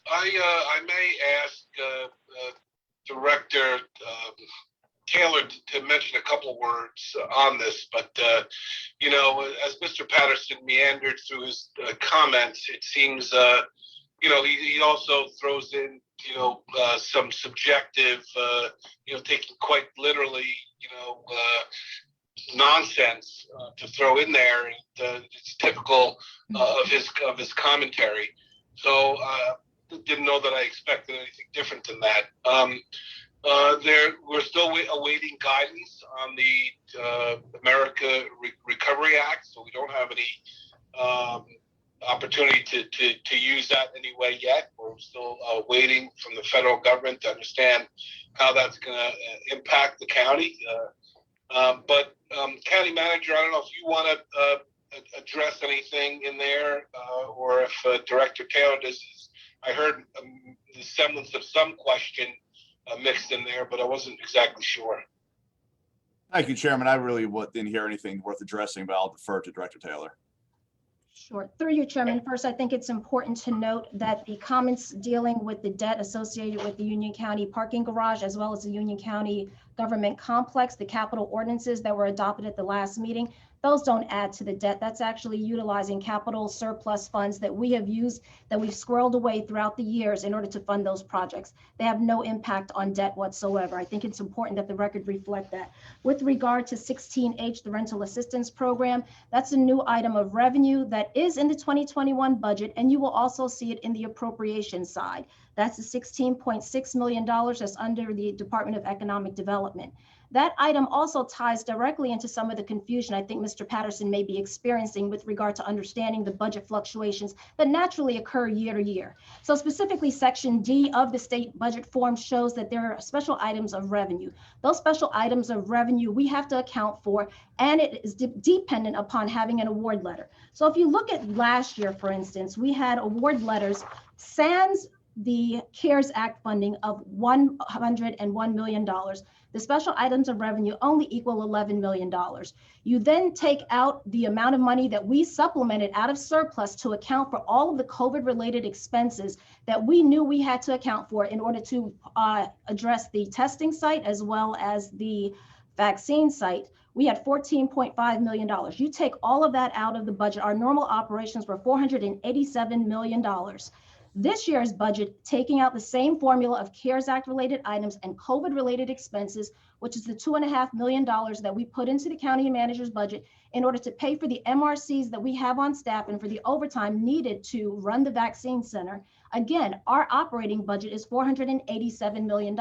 I may ask Director Taylor to mention a couple words on this, but you know, as Mr. Patterson meandered through his comments, it seems he also throws in some subjective, taking quite literally, nonsense to throw in there. It's typical of his commentary. So didn't know that I expected anything different than that. We're still awaiting guidance on the America Recovery Act, so we don't have any opportunity to use that anyway yet. We're still waiting from the federal government to understand how that's going to impact the county. But County Manager, I don't know if you want to address anything in there, or if Director Taylor does. I heard the semblance of some question mixed in there, but I wasn't exactly sure. Thank you, Chairman. I really didn't hear anything worth addressing, but I'll defer to Director Taylor. Sure. Through you, Chairman. First, I think it's important to note that the comments dealing with the debt associated with the Union County parking garage, as well as the Union County government complex, the capital ordinances that were adopted at the last meeting, those don't add to the debt. That's actually utilizing capital surplus funds that we have used, that we've squirreled away throughout the years in order to fund those projects. They have no impact on debt whatsoever. I think it's important that the record reflect that. With regard to 16H, the rental assistance program, that's a new item of revenue that is in the 2021 budget, and you will also see it in the appropriation side. That's the $16.6 million that's under the Department of Economic Development. That item also ties directly into some of the confusion I think Mr. Patterson may be experiencing with regard to understanding the budget fluctuations that naturally occur year to year. So specifically, Section D of the state budget form shows that there are special items of revenue. Those special items of revenue we have to account for, and it is dependent upon having an award letter. So if you look at last year, for instance, we had award letters sans the CARES Act funding of $101 million. The special items of revenue only equal $11 million. You then take out the amount of money that we supplemented out of surplus to account for all of the COVID-related expenses that we knew we had to account for in order to address the testing site as well as the vaccine site. We had $14.5 million. You take all of that out of the budget. Our normal operations were $487 million. This year's budget, taking out the same formula of CARES Act related items and COVID related expenses, which is the $2.5 million that we put into the county manager's budget in order to pay for the MRCs that we have on staff and for the overtime needed to run the vaccine center. Again, our operating budget is $487 million.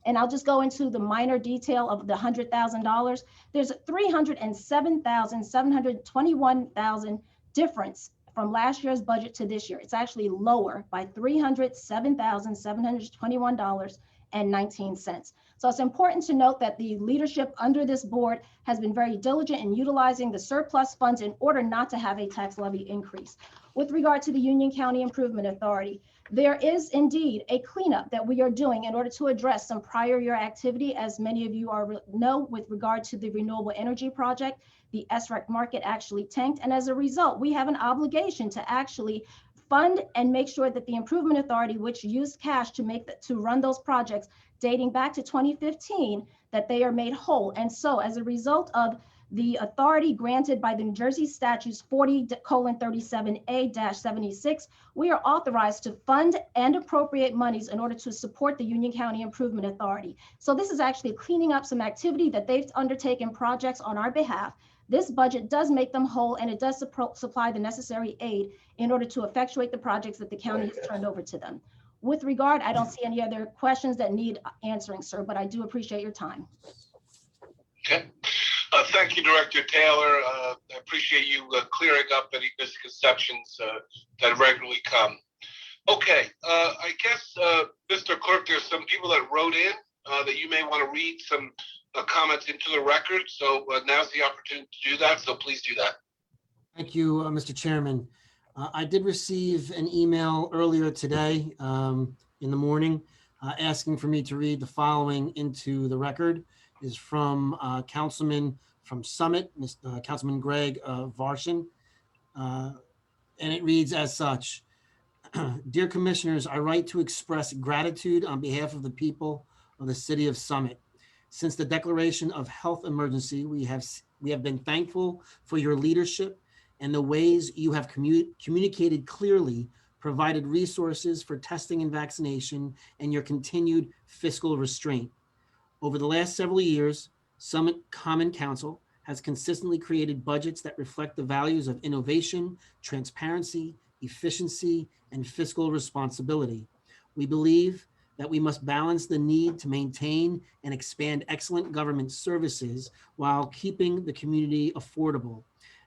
And I'll just go into the minor detail of the $100,000. There's $307,721,000 difference from last year's budget to this year. It's actually lower by $307,721.19. So it's important to note that the leadership under this board has been very diligent in utilizing the surplus funds in order not to have a tax levy increase. With regard to the Union County Improvement Authority, there is indeed a cleanup that we are doing in order to address some prior year activity, as many of you know, with regard to the renewable energy project. The SREC market actually tanked, and as a result, we have an obligation to actually fund and make sure that the Improvement Authority, which used cash to run those projects dating back to 2015, that they are made whole. And so as a result of the authority granted by the New Jersey statutes 40:37A-76, we are authorized to fund and appropriate monies in order to support the Union County Improvement Authority. So this is actually cleaning up some activity that they've undertaken projects on our behalf. This budget does make them whole, and it does supply the necessary aid in order to effectuate the projects that the county has turned over to them. With regard, I don't see any other questions that need answering, sir, but I do appreciate your time. Okay. Thank you, Director Taylor. I appreciate you clearing up any misconceptions that regularly come. Okay, I guess, Mr. Clerk, there's some people that wrote in that you may want to read some comments into the record. So now's the opportunity to do that. So please do that. Thank you, Mr. Chairman. I did receive an email earlier today in the morning asking for me to read the following into the record. Is from Councilman from Summit, Councilman Greg Varshan. And it reads as such. Dear Commissioners, I write to express gratitude on behalf of the people of the city of Summit. Since the declaration of health emergency, we have been thankful for your leadership and the ways you have communicated clearly, provided resources for testing and vaccination, and your continued fiscal restraint. Over the last several years, Summit Common Council has consistently created budgets that reflect the values of innovation, transparency, efficiency, and fiscal responsibility. We believe that we must balance the need to maintain and expand excellent government services while keeping the community affordable.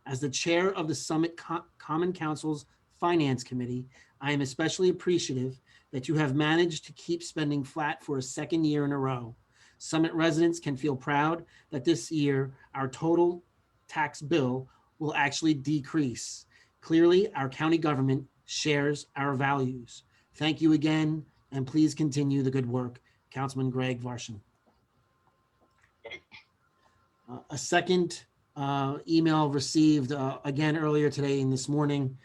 As the chair of the Summit Common Council's Finance Committee, I am especially appreciative that you have managed to keep spending flat for a second year in a row. Summit residents can feel proud that this year our total tax bill will actually decrease. Clearly, our county government shares our values. Thank you again, and please continue the good work. Councilman Greg Varshan. A second email received again earlier today and this morning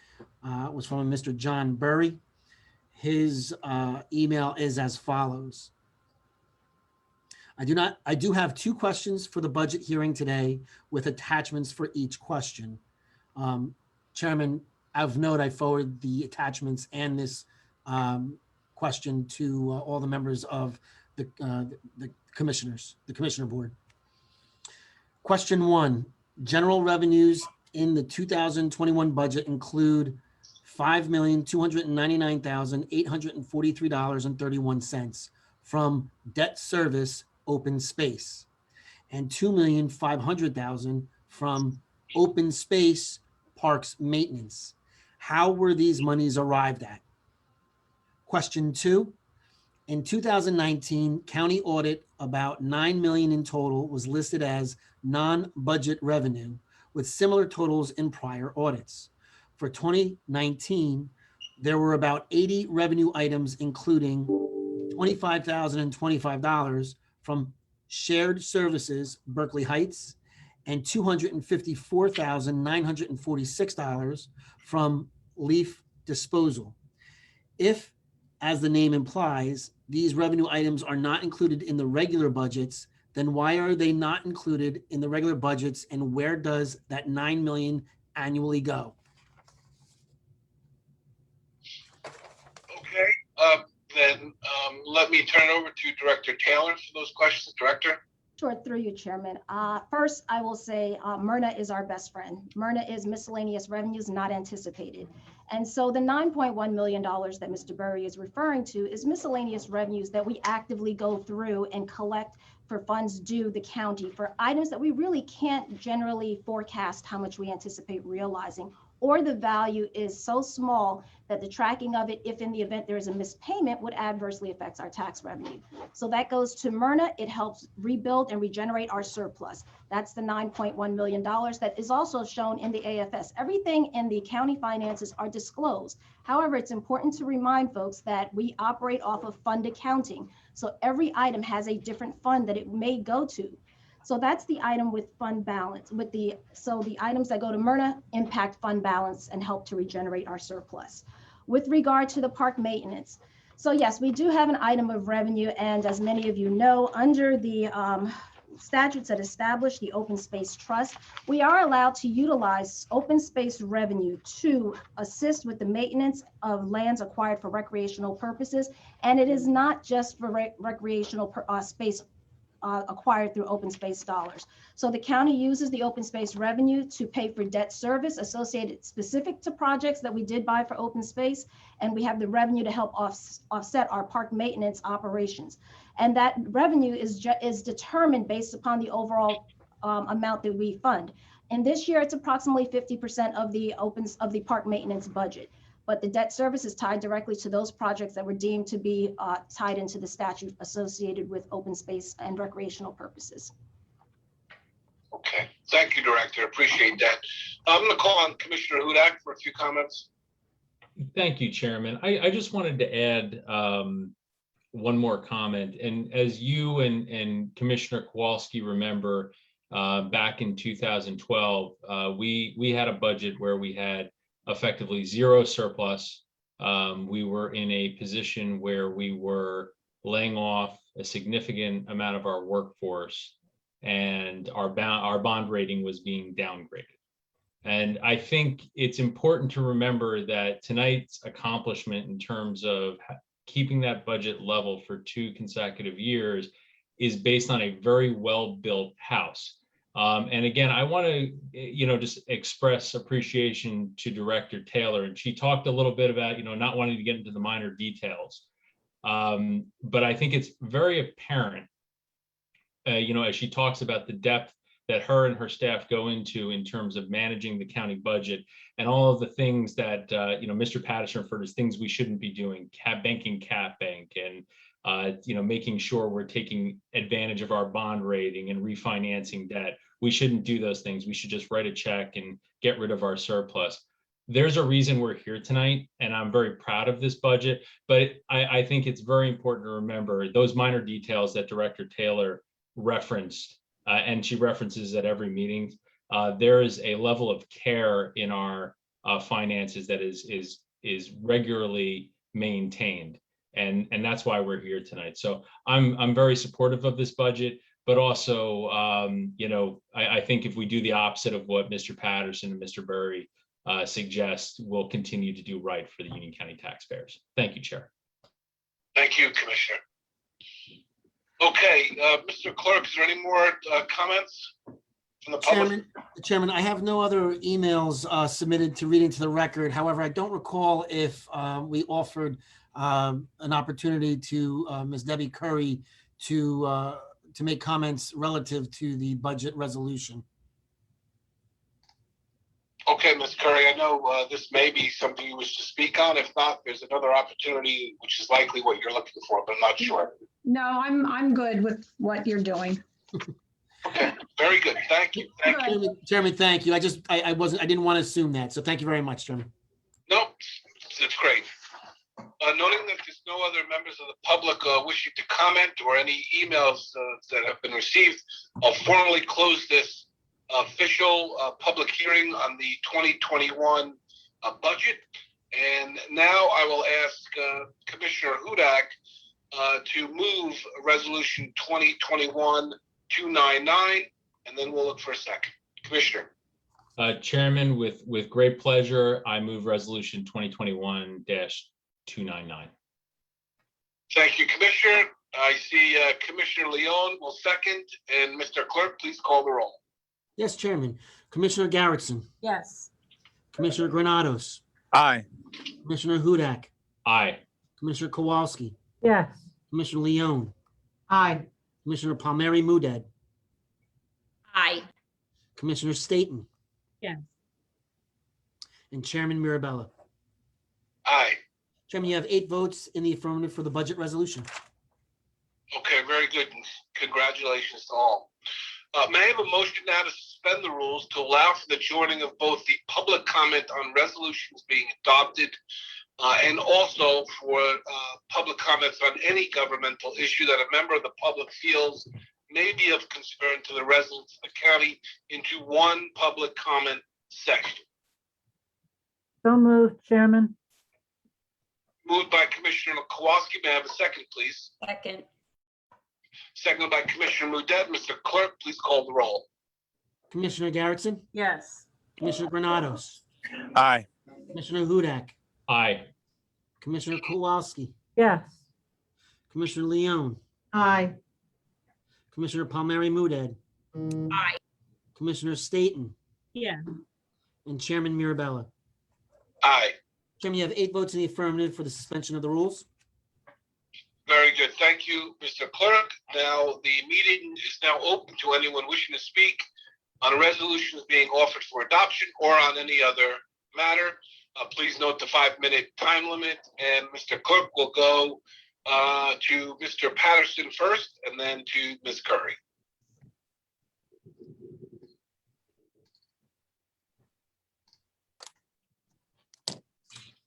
was from Mr. John Burry. His email is as follows. I do have two questions for the budget hearing today with attachments for each question. Chairman, of note, I forwarded the attachments and this question to all the members of the commissioners, the commissioner board. Question 1, general revenues in the 2021 budget include $5,299,843.31 from debt service open space and $2,500,000 from open space parks maintenance. How were these monies arrived at? Question 2, in 2019, county audit about $9 million in total was listed as non-budget revenue with similar totals in prior audits. For 2019, there were about 80 revenue items, including $25,025 from shared services, Berkeley Heights, and $254,946 from leaf disposal. If, as the name implies, these revenue items are not included in the regular budgets, then why are they not included in the regular budgets, and where does that $9 million annually go? Okay, then let me turn it over to Director Taylor for those questions. Director? Sure, through you, Chairman. First, I will say Myrna is our best friend. Myrna is miscellaneous revenues not anticipated. And so the $9.1 million that Mr. Burry is referring to is miscellaneous revenues that we actively go through and collect for funds due the county for items that we really can't generally forecast how much we anticipate realizing, or the value is so small that the tracking of it, if in the event there is a missed payment, would adversely affect our tax revenue. So that goes to Myrna. It helps rebuild and regenerate our surplus. That's the $9.1 million that is also shown in the AFS. Everything in the county finances are disclosed. However, it's important to remind folks that we operate off of fund accounting. So every item has a different fund that it may go to. So that's the item with fund balance. So the items that go to Myrna impact fund balance and help to regenerate our surplus. With regard to the park maintenance, so yes, we do have an item of revenue, and as many of you know, under the statutes that establish the Open Space Trust, we are allowed to utilize open space revenue to assist with the maintenance of lands acquired for recreational purposes, and it is not just for recreational space acquired through open space dollars. So the county uses the open space revenue to pay for debt service associated specific to projects that we did buy for open space. And we have the revenue to help offset our park maintenance operations. And that revenue is determined based upon the overall amount that we fund. And this year it's approximately 50% of the park maintenance budget. But the debt service is tied directly to those projects that were deemed to be tied into the statute associated with open space and recreational purposes. Okay, thank you, Director. Appreciate that. I'm going to call on Commissioner Hudak for a few comments. Thank you, Chairman. I just wanted to add one more comment. And as you and Commissioner Kowalski remember, back in 2012, we had a budget where we had effectively zero surplus. We were in a position where we were laying off a significant amount of our workforce, and our bond rating was being downgraded. And I think it's important to remember that tonight's accomplishment in terms of keeping that budget level for 2 consecutive years is based on a very well-built house. And again, I want to, just express appreciation to Director Taylor. And she talked a little bit about, not wanting to get into the minor details. But I think it's very apparent, as she talks about the depth that her and her staff go into in terms of managing the county budget and all of the things that, Mr. Patterson referred as things we shouldn't be doing, cap bank, and making sure we're taking advantage of our bond rating and refinancing debt. We shouldn't do those things. We should just write a check and get rid of our surplus. There's a reason we're here tonight, and I'm very proud of this budget, but I think it's very important to remember those minor details that Director Taylor referenced, and she references at every meeting. There is a level of care in our finances that is regularly maintained. And that's why we're here tonight. So I'm very supportive of this budget, but also, I think if we do the opposite of what Mr. Patterson and Mr. Burry suggest, we'll continue to do right for the Union County taxpayers. Thank you, Chair. Thank you, Commissioner. Okay, Mr. Clerk, is there any more comments from the public? Chairman, I have no other emails submitted to read into the record. However, I don't recall if we offered an opportunity to Ms. Debbie Curry to make comments relative to the budget resolution. Okay, Ms. Curry, I know this may be something you wish to speak on. If not, there's another opportunity, which is likely what you're looking for, but I'm not sure. No, I'm good with what you're doing. Okay, very good. Thank you. Thank you. Chairman, thank you. I didn't want to assume that. So thank you very much, Chairman. No, it's great. Noting that there's no other members of the public wishing to comment or any emails that have been received, I'll formally close this official public hearing on the 2021 budget. And now I will ask Commissioner Hudak to move Resolution 2021-299, and then we'll look for a second. Commissioner. Chairman, with great pleasure, I move Resolution 2021-299. Thank you, Commissioner. I see Commissioner Leon will second, and Mr. Clerk, please call the roll. Yes, Chairman. Commissioner Garrettson, Yes. Commissioner Granados, Aye. Commissioner Hudak, Aye. Commissioner Kowalski, Yes. Commissioner Leone, Aye. Commissioner Palmieri Muedad, Aye. Commissioner Staton, Yes. and Chairman Mirabella. Aye. Chairman, you have 8 votes in the affirmative for the budget resolution. Okay, very good. Congratulations to all. May I have a motion now to suspend the rules to allow for the joining of both the public comment on resolutions being adopted and also for public comments on any governmental issue that a member of the public feels may be of concern to the residents of the county into one public comment section. So moved, Chairman. Moved by Commissioner Kowalski. May I have a second, please? Second. Seconded by Commissioner Muedad. Mr. Clerk, please call the roll. Commissioner Garrettson, Yes. Commissioner Granados, Aye. Commissioner Hudak, Aye. Commissioner Kowalski, Yes. Commissioner Leone, Aye. Commissioner Palmieri Muedad, Aye. Commissioner Staton, Yeah. and Chairman Mirabella. Aye. Chairman, you have 8 votes in the affirmative for the suspension of the rules. Very good. Thank you, Mr. Clerk. Now, the meeting is now open to anyone wishing to speak on resolutions being offered for adoption or on any other matter. Please note the 5-minute time limit, and Mr. Clerk will go to Mr. Patterson first and then to Ms. Curry.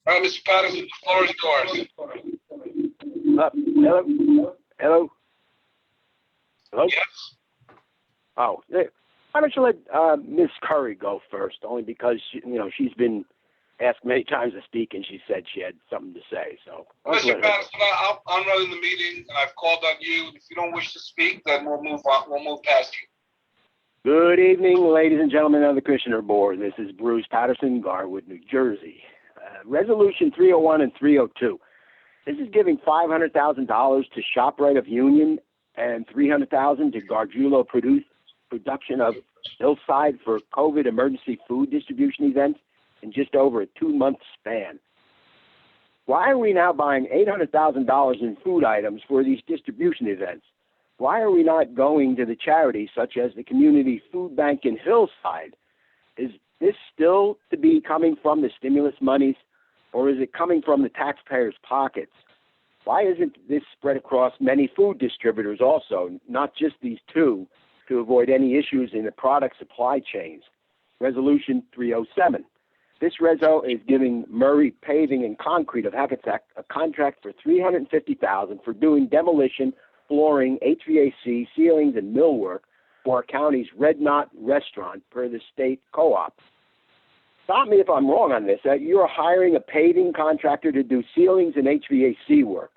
All right, Mr. Patterson, the floor is yours. Hello? Hello? Hello? Yes. Oh, why don't you let Ms. Curry go first, only because, she's been asked many times to speak, and she said she had something to say, so. Mr. Patterson, I'm running the meeting. I've called on you. If you don't wish to speak, then we'll move on. We'll move past you. Good evening, ladies and gentlemen of the Commissioner Board. This is Bruce Patterson, Garwood, New Jersey. Resolution 301 and 302. This is giving $500,000 to ShopRite of Union and $300,000 to Gargiulo production of Hillside for COVID emergency food distribution events in just over a 2-month span. Why are we now buying $800,000 in food items for these distribution events? Why are we not going to the charities such as the Community Food Bank in Hillside? Is this still to be coming from the stimulus monies, or is it coming from the taxpayers' pockets? Why isn't this spread across many food distributors also, not just these two, to avoid any issues in the product supply chains? Resolution 307. This reso is giving Murray Paving and Concrete of Hackensack a contract for $350,000 for doing demolition, flooring, HVAC, ceilings, and millwork for our county's Red Knot restaurant per the state co-op. Stop me if I'm wrong on this. You're hiring a paving contractor to do ceilings and HVAC work.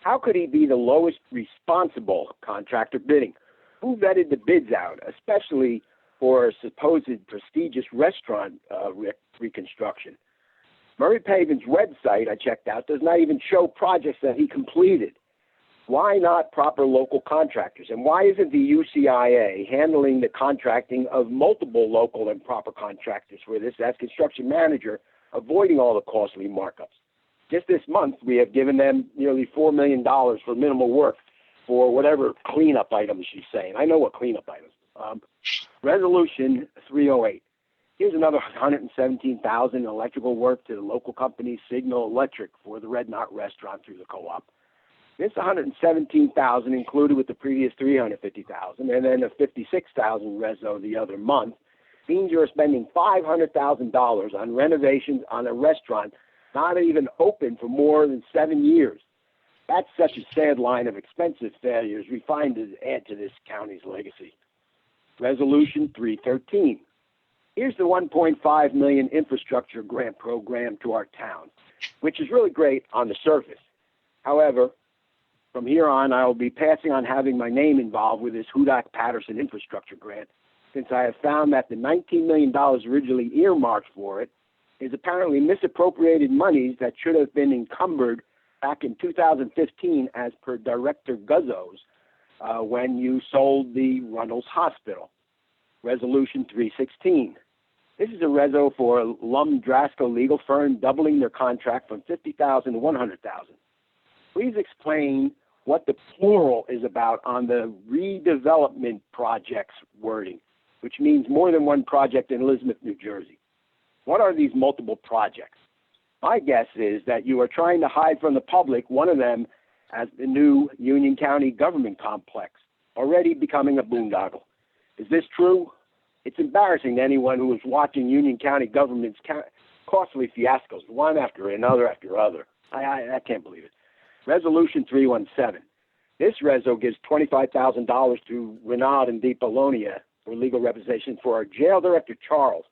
How could he be the lowest responsible contractor bidding? Who vetted the bids out, especially for a supposed prestigious restaurant reconstruction? Murray Pavin's website, I checked out, does not even show projects that he completed. Why not proper local contractors? And why isn't the UCIA handling the contracting of multiple local and proper contractors for this as construction manager, avoiding all the costly markups? Just this month, we have given them nearly $4 million for minimal work for whatever cleanup items she's saying. I know what cleanup items. Resolution 308. Here's another $117,000 in electrical work to the local company Signal Electric for the Red Knot restaurant through the co-op. This $117,000 included with the previous $350,000 and then a $56,000 reso the other month means you're spending $500,000 on renovations on a restaurant not even open for more than 7 years. That's such a sad line of expensive failures we find to add to this county's legacy. Resolution 313. Here's the $1.5 million infrastructure grant program to our town, which is really great on the surface. However, from here on, I will be passing on having my name involved with this Hudak Patterson infrastructure grant, since I have found that the $19 million originally earmarked for it is apparently misappropriated monies that should have been encumbered back in 2015 as per Director Guzzo's when you sold the Runnels Hospital. Resolution 316. This is a reso for Lum Drasco legal firm doubling their contract from $50,000 to $100,000. Please explain what the plural is about on the redevelopment projects wording, which means more than one project in Elizabeth, New Jersey. What are these multiple projects? My guess is that you are trying to hide from the public one of them as the new Union County government complex, already becoming a boondoggle. Is this true? It's embarrassing to anyone who is watching Union County government's costly fiascos, one after another after other. I can't believe it. Resolution 317. This reso gives $25,000 to Renaud and DePolonia for legal representation for our jail director, Charles.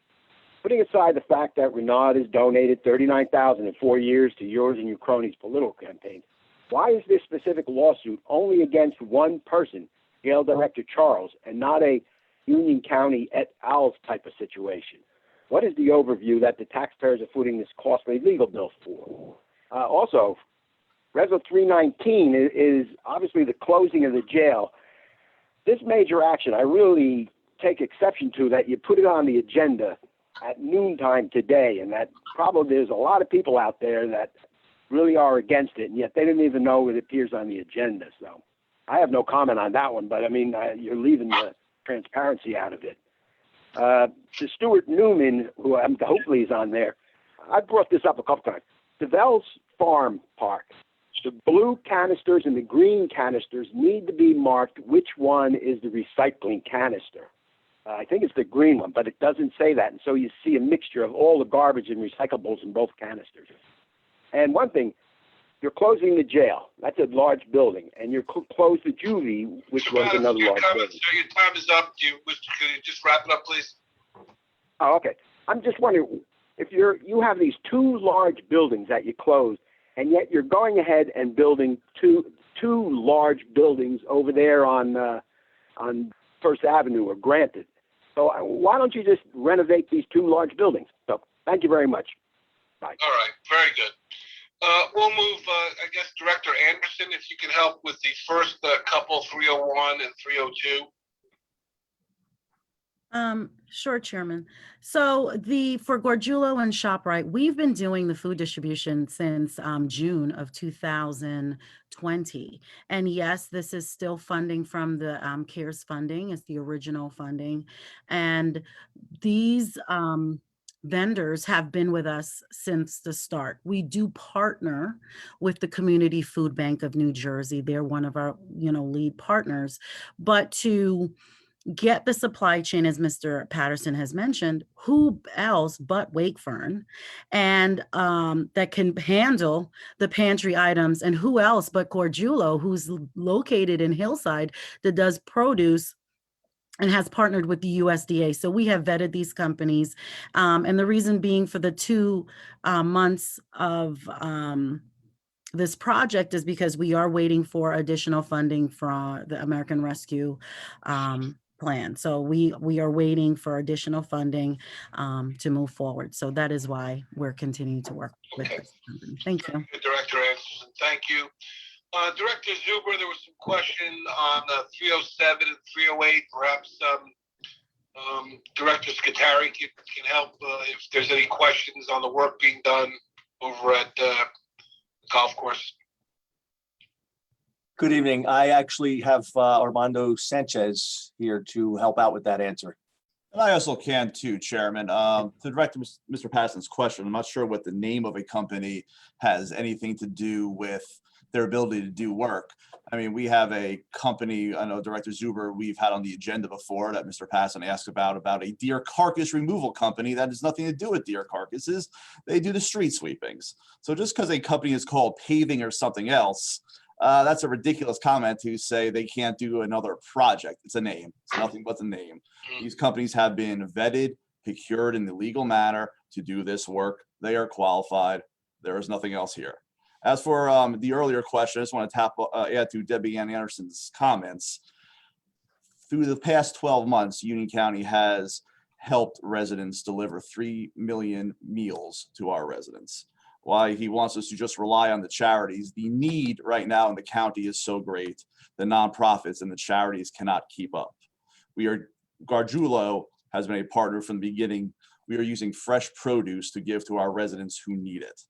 Putting aside the fact that Renaud has donated $39,000 in 4 years to yours and your cronies' political campaigns, why is this specific lawsuit only against one person, jail director Charles, and not a Union County et al. Type of situation? What is the overview that the taxpayers are footing this costly legal bill for? Also, Reso 319 is obviously the closing of the jail. This major action, I really take exception to that you put it on the agenda at noontime today, and that probably there's a lot of people out there that really are against it, and yet they didn't even know it appears on the agenda. So I have no comment on that one, but I mean, you're leaving the transparency out of it. To Stuart Newman, who hopefully is on there, I brought this up a couple times. DeVel's Farm Park. The blue canisters and the green canisters need to be marked which one is the recycling canister. I think it's the green one, but it doesn't say that. And so you see a mixture of all the garbage and recyclables in both canisters. And one thing, you're closing the jail. That's a large building. And you're closed the juvie, which was another large building. So your time is up. Could you just wrap it up, please? Oh, okay. I'm just wondering, if you have these two large buildings that you closed, and yet you're going ahead and building two large buildings over there on First Avenue or Granted. So why don't you just renovate these two large buildings? So thank you very much. Bye. All right, very good. We'll move, I guess, Director Anderson, if you can help with the first couple, 301 and 302. Sure, Chairman. So for Gorgulo and ShopRite, we've been doing the food distribution since June of 2020. And yes, this is still funding from the CARES funding. It's the original funding. And these vendors have been with us since the start. We do partner with the Community Food Bank of New Jersey. They're one of our, lead partners. But to get the supply chain, as Mr. Patterson has mentioned, who else but Wakefern, and that can handle the pantry items, and who else but Gorgulo, who's located in Hillside, that does produce and has partnered with the USDA. So we have vetted these companies. And the reason being, for the 2 months of this project is because we are waiting for additional funding from the American Rescue Plan. So we are waiting for additional funding to move forward. So that is why we're continuing to work with this company. Thank you. Director Anderson, thank you. Director Zuber, there was some question on 307 and 308. Perhaps Director Scutari can help if there's any questions on the work being done over at the golf course. Good evening. I actually have Armando Sanchez here to help out with that answer. And I also can too, Chairman. To direct Mr. Patterson's question, I'm not sure what the name of a company has anything to do with their ability to do work. I mean, we have a company, I know Director Zuber, we've had on the agenda before that Mr. Patterson asked about a deer carcass removal company that has nothing to do with deer carcasses. They do the street sweepings. So just because a company is called paving or something else, that's a ridiculous comment to say they can't do another project. It's a name. It's nothing but the name. These companies have been vetted, procured in the legal manner to do this work. They are qualified. There is nothing else here. As for the earlier question, I just want to add to Debbie Ann Anderson's comments. Through the past 12 months, Union County has helped residents deliver 3 million meals to our residents. Why he wants us to just rely on the charities. The need right now in the county is so great. The nonprofits and the charities cannot keep up. Gargiulo has been a partner from the beginning. We are using fresh produce to give to our residents who need it.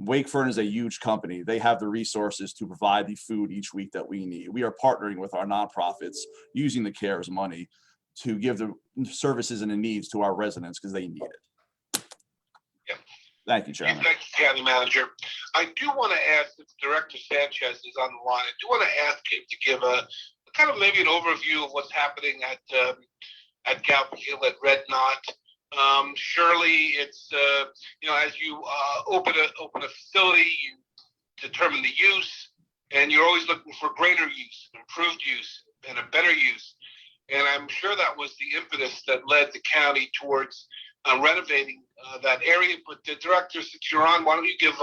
Wakefern is a huge company. They have the resources to provide the food each week that we need. We are partnering with our nonprofits using the CARES money to give the services and the needs to our residents because they need it. Yeah. Thank you, Chairman. Thank you, County Manager. I do want to ask if Director Sanchez is on the line. I do want to ask him to give a kind of maybe an overview of what's happening at Galvin Hill at Red Knot. Surely it's as you open a facility, you determine the use, and you're always looking for greater use, improved use, and a better use. And I'm sure that was the impetus that led the county towards renovating that area. But the director, since you're on, why don't you give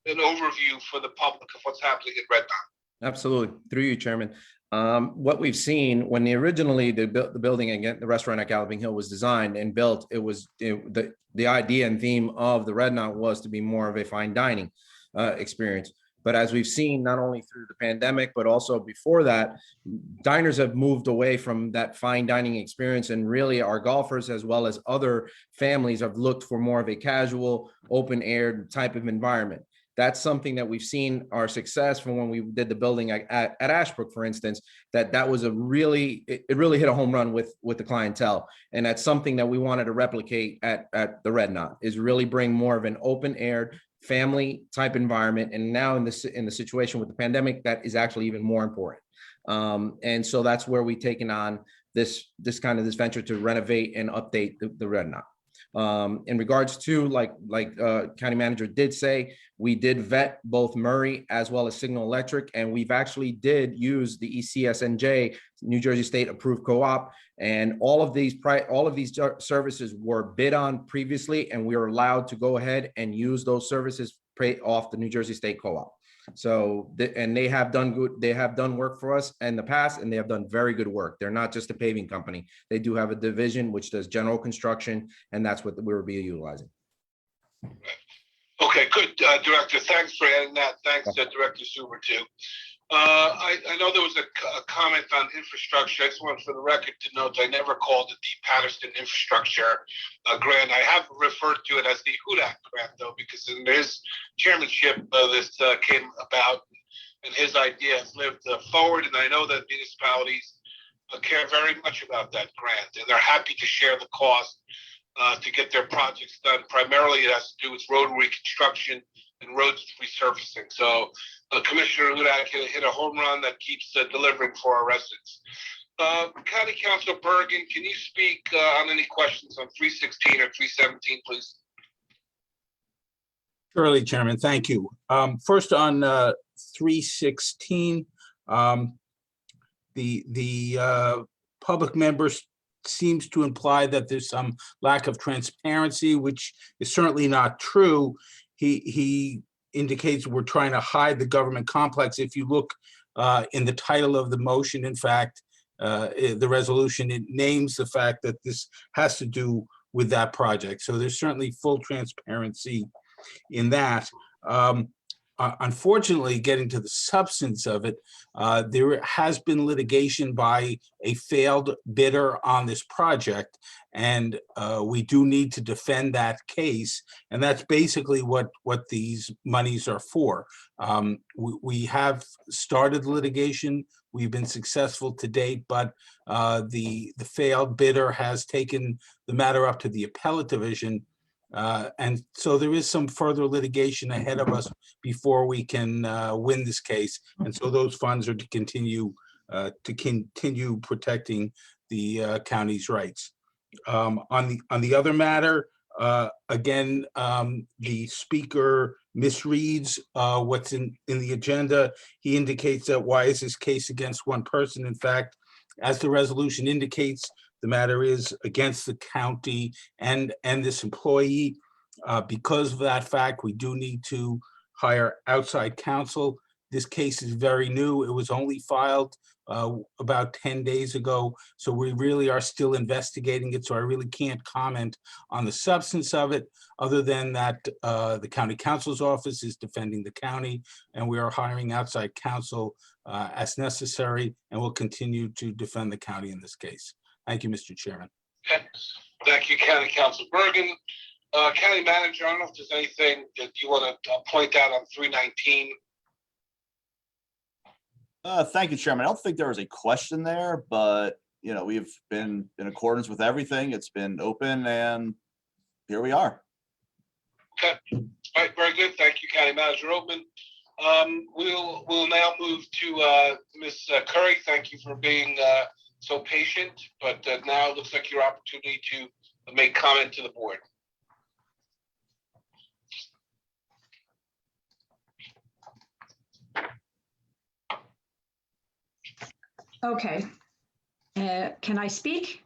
an overview for the public of what's happening at Red Knot? Absolutely, through you, Chairman. What we've seen when originally the building again, the restaurant at Galloping Hill was designed and built, the idea and theme of the Red Knot was to be more of a fine dining experience. But as we've seen, not only through the pandemic, but also before that, diners have moved away from that fine dining experience, and really our golfers as well as other families have looked for more of a casual, open air type of environment. That's something that we've seen our success from when we did the building at Ashbrook, for instance, that was it really hit a home run with the clientele. And that's something that we wanted to replicate at the Red Knot, is really bring more of an open air family type environment. And now in the situation with the pandemic, that is actually even more important. And so that's where we've taken on this venture to renovate and update the Red Knot. In regards to like County Manager did say, we did vet both Murray as well as Signal Electric, and we've actually did use the ECSNJ, New Jersey State Approved Co-op, and all of these services were bid on previously, and we were allowed to go ahead and use those services off the New Jersey State Co-op. So, and they have done work for us in the past, and they have done very good work. They're not just a paving company. They do have a division which does general construction, and that's what we will be utilizing. Okay, good, Director. Thanks for adding that. Thanks, Director Zuber, too. I know there was a comment on infrastructure. I just wanted for the record to note I never called it the Patterson Infrastructure Grant. I have referred to it as the Hudak Grant, though, because in his chairmanship, this came about, and his idea has lived forward. And I know that municipalities care very much about that grant, and they're happy to share the cost to get their projects done. Primarily, it has to do with road reconstruction and roads resurfacing. So Commissioner Hudak hit a home run that keeps delivering for our residents. County Council Bergen, can you speak on any questions on 316 or 317, please? Surely, Chairman, thank you. First on 316, the public members seems to imply that there's some lack of transparency, which is certainly not true. He indicates we're trying to hide the government complex. If you look in the title of the motion, in fact, the resolution, it names the fact that this has to do with that project. So there's certainly full transparency in that. Unfortunately, getting to the substance of it, there has been litigation by a failed bidder on this project, and we do need to defend that case. And that's basically what these monies are for. We have started litigation. We've been successful to date, but the failed bidder has taken the matter up to the appellate division. And so there is some further litigation ahead of us before we can win this case. And so those funds are to continue protecting the county's rights. On the other matter, again, the speaker misreads what's in the agenda. He indicates that why is this case against one person? In fact, as the resolution indicates, the matter is against the county and this employee. Because of that fact, we do need to hire outside counsel. This case is very new. It was only filed about 10 days ago. So we really are still investigating it. So I really can't comment on the substance of it, other than that the county counsel's office is defending the county, and we are hiring outside counsel as necessary, and will continue to defend the county in this case. Thank you, Mr. Chairman. Okay. Thank you, County Council Bergen. County Manager, I don't know if there's anything that you want to point out on 319. Thank you, Chairman. I don't think there was a question there, but we've been in accordance with everything. It's been open, and here we are. Okay. All right. Very good. Thank you, County Manager Oatman. We'll now move to Ms. Curry. Thank you for being so patient, but now it looks like your opportunity to make comment to the board. Okay. Can I speak?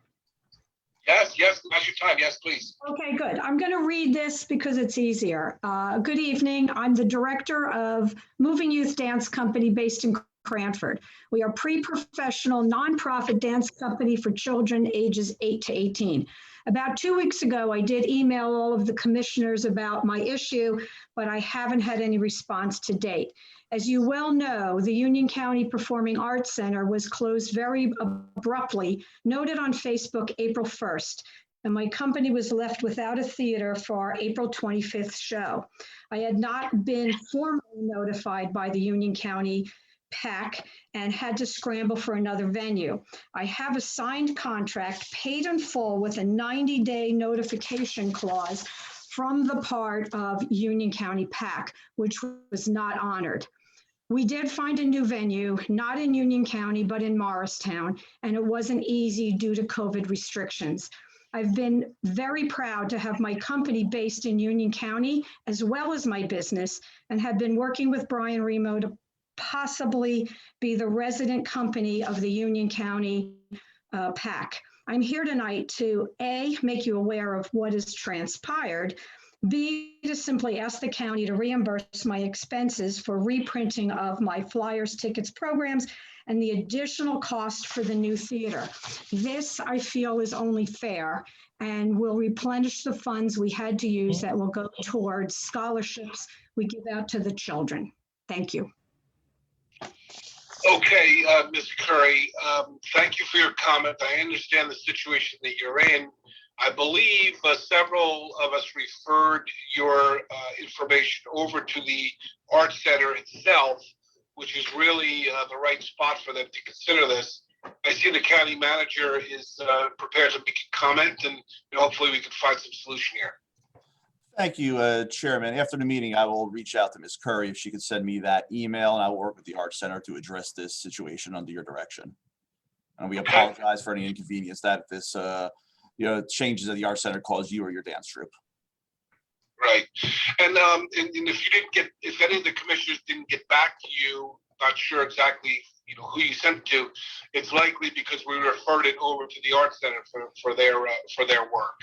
Yes, now's your time. Yes, please. Okay, good. I'm going to read this because it's easier. Good evening. I'm the director of Moving Youth Dance Company based in Cranford. We are a pre-professional nonprofit dance company for children ages 8 to 18. About 2 weeks ago, I did email all of the commissioners about my issue, but I haven't had any response to date. As you well know, the Union County Performing Arts Center was closed very abruptly, noted on Facebook April 1st, and my company was left without a theater for our April 25th show. I had not been formally notified by the Union County PAC and had to scramble for another venue. I have a signed contract paid in full with a 90-day notification clause from the part of Union County PAC, which was not honored. We did find a new venue, not in Union County, but in Morristown, and it wasn't easy due to COVID restrictions. I've been very proud to have my company based in Union County, as well as my business, and have been working with Brian Remo to possibly be the resident company of the Union County PAC. I'm here tonight to A, make you aware of what has transpired, B, to simply ask the county to reimburse my expenses for reprinting of my flyers, tickets, programs, and the additional cost for the new theater. This, I feel, is only fair and will replenish the funds we had to use that will go towards scholarships we give out to the children. Thank you. Okay, Ms. Curry, thank you for your comment. I understand the situation that you're in. I believe several of us referred your information over to the Art Center itself, which is really the right spot for them to consider this. I see the county manager is prepared to make a comment, and hopefully we can find some solution here. Thank you, Chairman. After the meeting, I will reach out to Ms. Curry if she could send me that email, and I will work with the Art Center to address this situation under your direction. And we apologize for any inconvenience that this, changes at the Art Center cause you or your dance troupe. Right, and if you didn't get, if any of the commissioners didn't get back to you, not sure exactly who you sent to, it's likely because we referred it over to the Art Center for their work.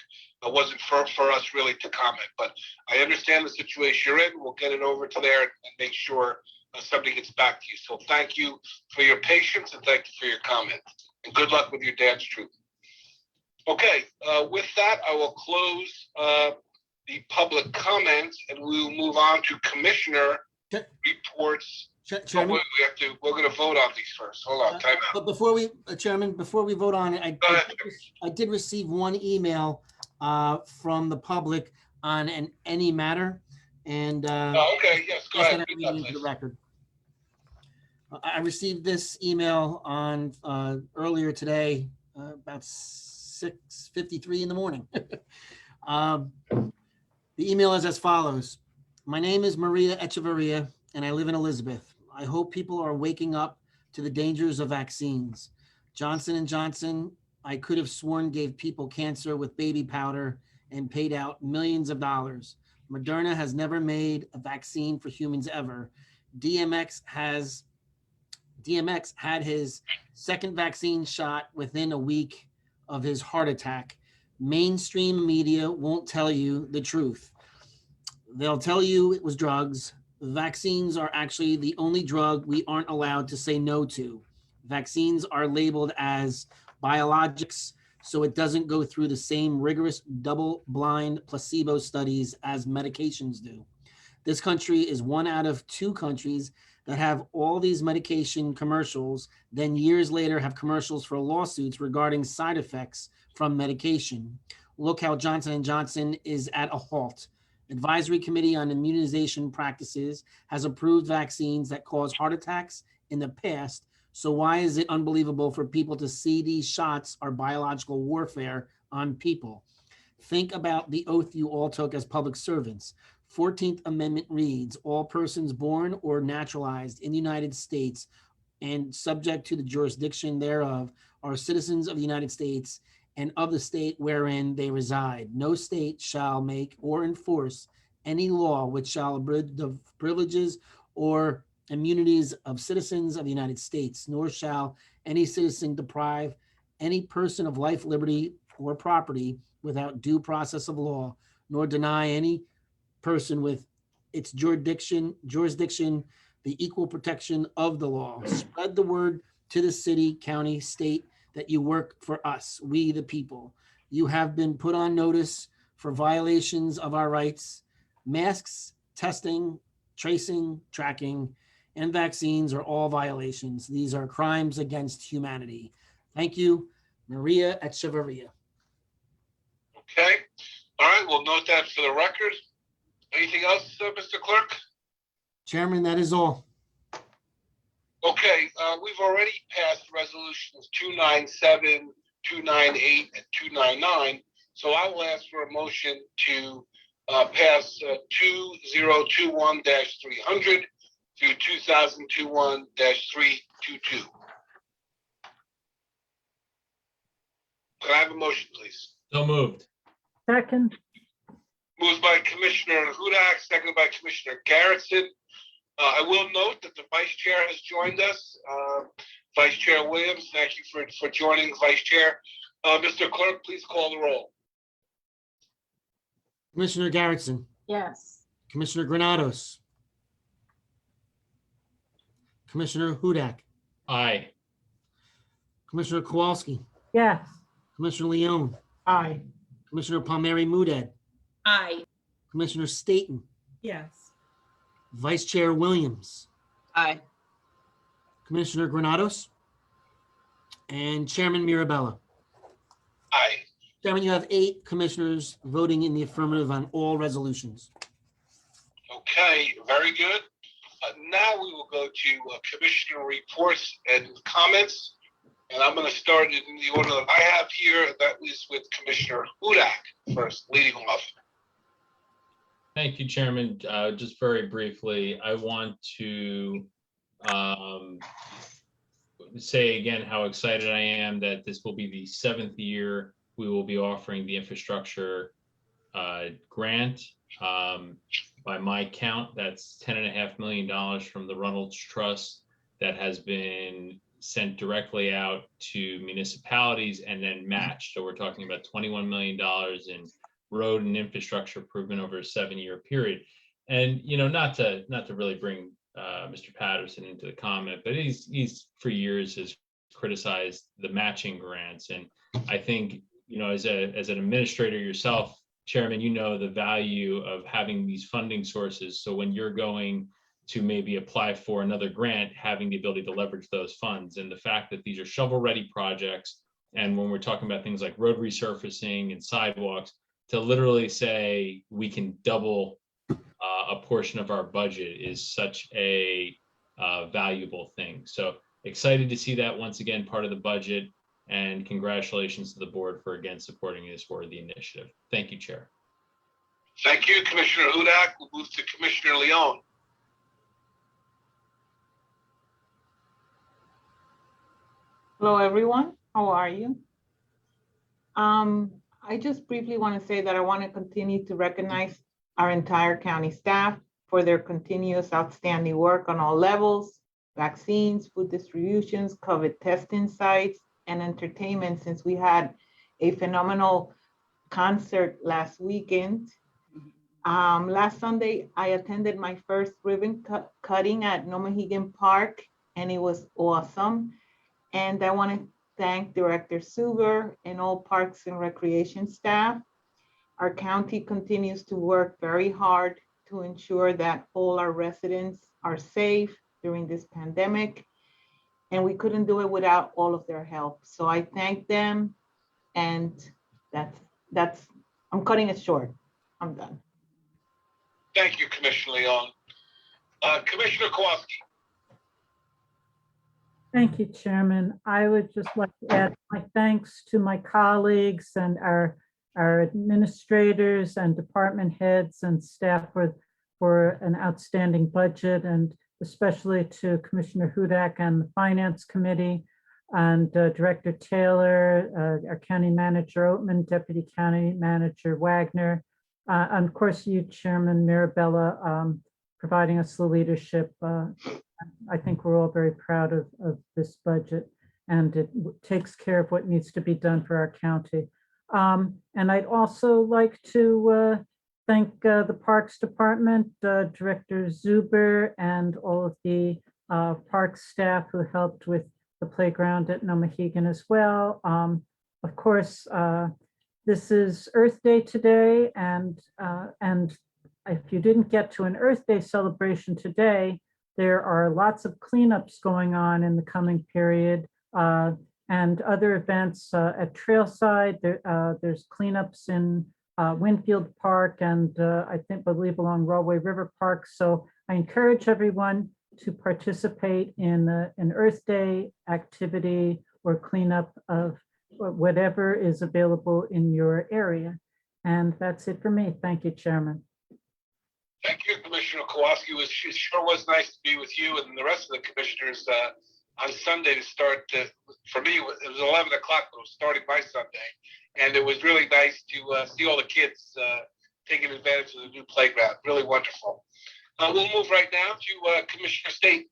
wasn't for us really to comment, but I understand the situation you're in. We'll get it over to there and make sure somebody gets back to you. So thank you for your patience and thank you for your comment. And good luck with your dance troupe. Okay, with that, I will close the public comments and we will move on to commissioner reports. Chairman? We're gonna vote on these first. Hold on, time out. But before we, Chairman, before we vote on it, I did receive one email from the public on any matter, and Okay, yes, go ahead. read it into the record. I received this email on earlier today, about 6:53 in the morning. The email is as follows. My name is Maria Echeverria, and I live in Elizabeth. I hope people are waking up to the dangers of vaccines. Johnson & Johnson, I could have sworn, gave people cancer with baby powder and paid out millions of dollars. Moderna has never made a vaccine for humans ever. DMX had his second vaccine shot within a week of his heart attack. Mainstream media won't tell you the truth. They'll tell you it was drugs. Vaccines are actually the only drug we aren't allowed to say no to. Vaccines are labeled as biologics, so it doesn't go through the same rigorous double-blind placebo studies as medications do. This country is one out of 2 countries that have all these medication commercials, then years later have commercials for lawsuits regarding side effects from medication. Look how Johnson & Johnson is at a halt. Advisory Committee on Immunization Practices has approved vaccines that cause heart attacks in the past. So why is it unbelievable for people to see these shots are biological warfare on people? Think about the oath you all took as public servants. 14th Amendment reads, all persons born or naturalized in the United States and subject to the jurisdiction thereof are citizens of the United States and of the state wherein they reside. No state shall make or enforce any law which shall abridge the privileges or immunities of citizens of the United States, nor shall any citizen deprive any person of life, liberty, or property without due process of law, nor deny any person with its jurisdiction the equal protection of the law. Spread the word to the city, county, state that you work for us, we the people. You have been put on notice for violations of our rights. Masks, testing, tracing, tracking, and vaccines are all violations. These are crimes against humanity. Thank you, Maria Echeverria. Okay, all right, we'll note that for the record. Anything else, Mr. Clerk? Chairman, that is all. Okay, we've already passed resolutions 297, 298, and 299. So I will ask for a motion to pass 2021-300 through 2021-322. Can I have a motion, please? So moved. Second, Moved by Commissioner Hudak, seconded by Commissioner Garrettson. I will note that the Vice Chair has joined us. Vice Chair Williams, thank you for joining, Vice Chair. Mr. Clerk, please call the roll. Commissioner Garrettson, Yes. Commissioner Granados, Commissioner Hudak, Aye. Commissioner Kowalski, yes. Commissioner Leone, Aye. Commissioner Palmieri Muedad, Aye. Commissioner Staton, Yes. Vice Chair Williams, Aye. Commissioner Granados, and Chairman Mirabella. Aye. Chairman, you have 8 commissioners voting in the affirmative on all resolutions. Okay, very good. Now we will go to Commissioner reports and comments. And I'm going to start in the order that I have here. That is with Commissioner Hudak first, leading off. Thank you, Chairman. Just very briefly, I want to say again how excited I am that this will be the 7th year we will be offering the infrastructure grant. By my count, that's $10.5 million from the Reynolds Trust that has been sent directly out to municipalities and then matched. So we're talking about $21 million in road and infrastructure improvement over a 7-year period. And, not to really bring Mr. Patterson into the comment, but he's for years has criticized the matching grants. And I think, as an administrator yourself, Chairman, the value of having these funding sources. So when you're going to maybe apply for another grant, having the ability to leverage those funds, and the fact that these are shovel-ready projects. And when we're talking about things like road resurfacing and sidewalks, to literally say we can double a portion of our budget is such a valuable thing. So excited to see that once again part of the budget, and congratulations to the board for again supporting this worthy initiative. Thank you, Chair. Thank you, Commissioner Hudak. We'll move to Commissioner Leone. Hello, everyone. How are you? I just briefly want to say that I want to continue to recognize our entire county staff for their continuous outstanding work on all levels, vaccines, food distributions, COVID testing sites, and entertainment, since we had a phenomenal concert last weekend. Last Sunday, I attended my first ribbon cutting at Nomahegan Park, and it was awesome. And I want to thank Director Suber and all Parks and Recreation staff. Our county continues to work very hard to ensure that all our residents are safe during this pandemic. And we couldn't do it without all of their help. So I thank them, and I'm cutting it short. I'm done. Thank you, Commissioner Leone. Commissioner Kowalski. Thank you, Chairman. I would just like to add my thanks to my colleagues and our administrators and department heads and staff for an outstanding budget, and especially to Commissioner Hudak and the Finance Committee, and Director Taylor, our County Manager Oatman, Deputy County Manager Wagner, and of course you, Chairman Mirabella, providing us the leadership. I think we're all very proud of this budget, and it takes care of what needs to be done for our county. And I'd also like to thank the Parks Department, Director Zuber, and all of the Parks staff who helped with the playground at Nomahegan as well. Of course, this is Earth Day today, and if you didn't get to an Earth Day celebration today, there are lots of cleanups going on in the coming period, and other events at Trailside. There's cleanups in Winfield Park, and I believe along Railway River Park. So I encourage everyone to participate in an Earth Day activity or cleanup of whatever is available in your area. And that's it for me. Thank you, Chairman. Thank you, Commissioner Kowalski. It sure was nice to be with you and the rest of the commissioners on Sunday to start. For me, it was 11 o'clock, but it was starting by Sunday. And it was really nice to see all the kids taking advantage of the new playground. Really wonderful. We'll move right now to Commissioner State.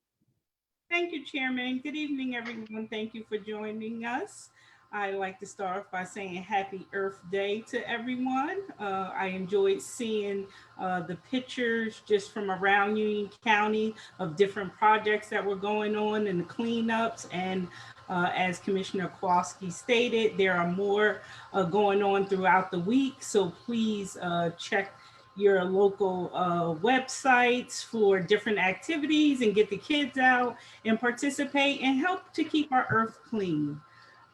Thank you, Chairman. Good evening, everyone. Thank you for joining us. I'd like to start off by saying Happy Earth Day to everyone. I enjoyed seeing the pictures just from around Union County of different projects that were going on and the cleanups. And as Commissioner Kowalski stated, there are more going on throughout the week. So please check your local websites for different activities and get the kids out and participate and help to keep our earth clean.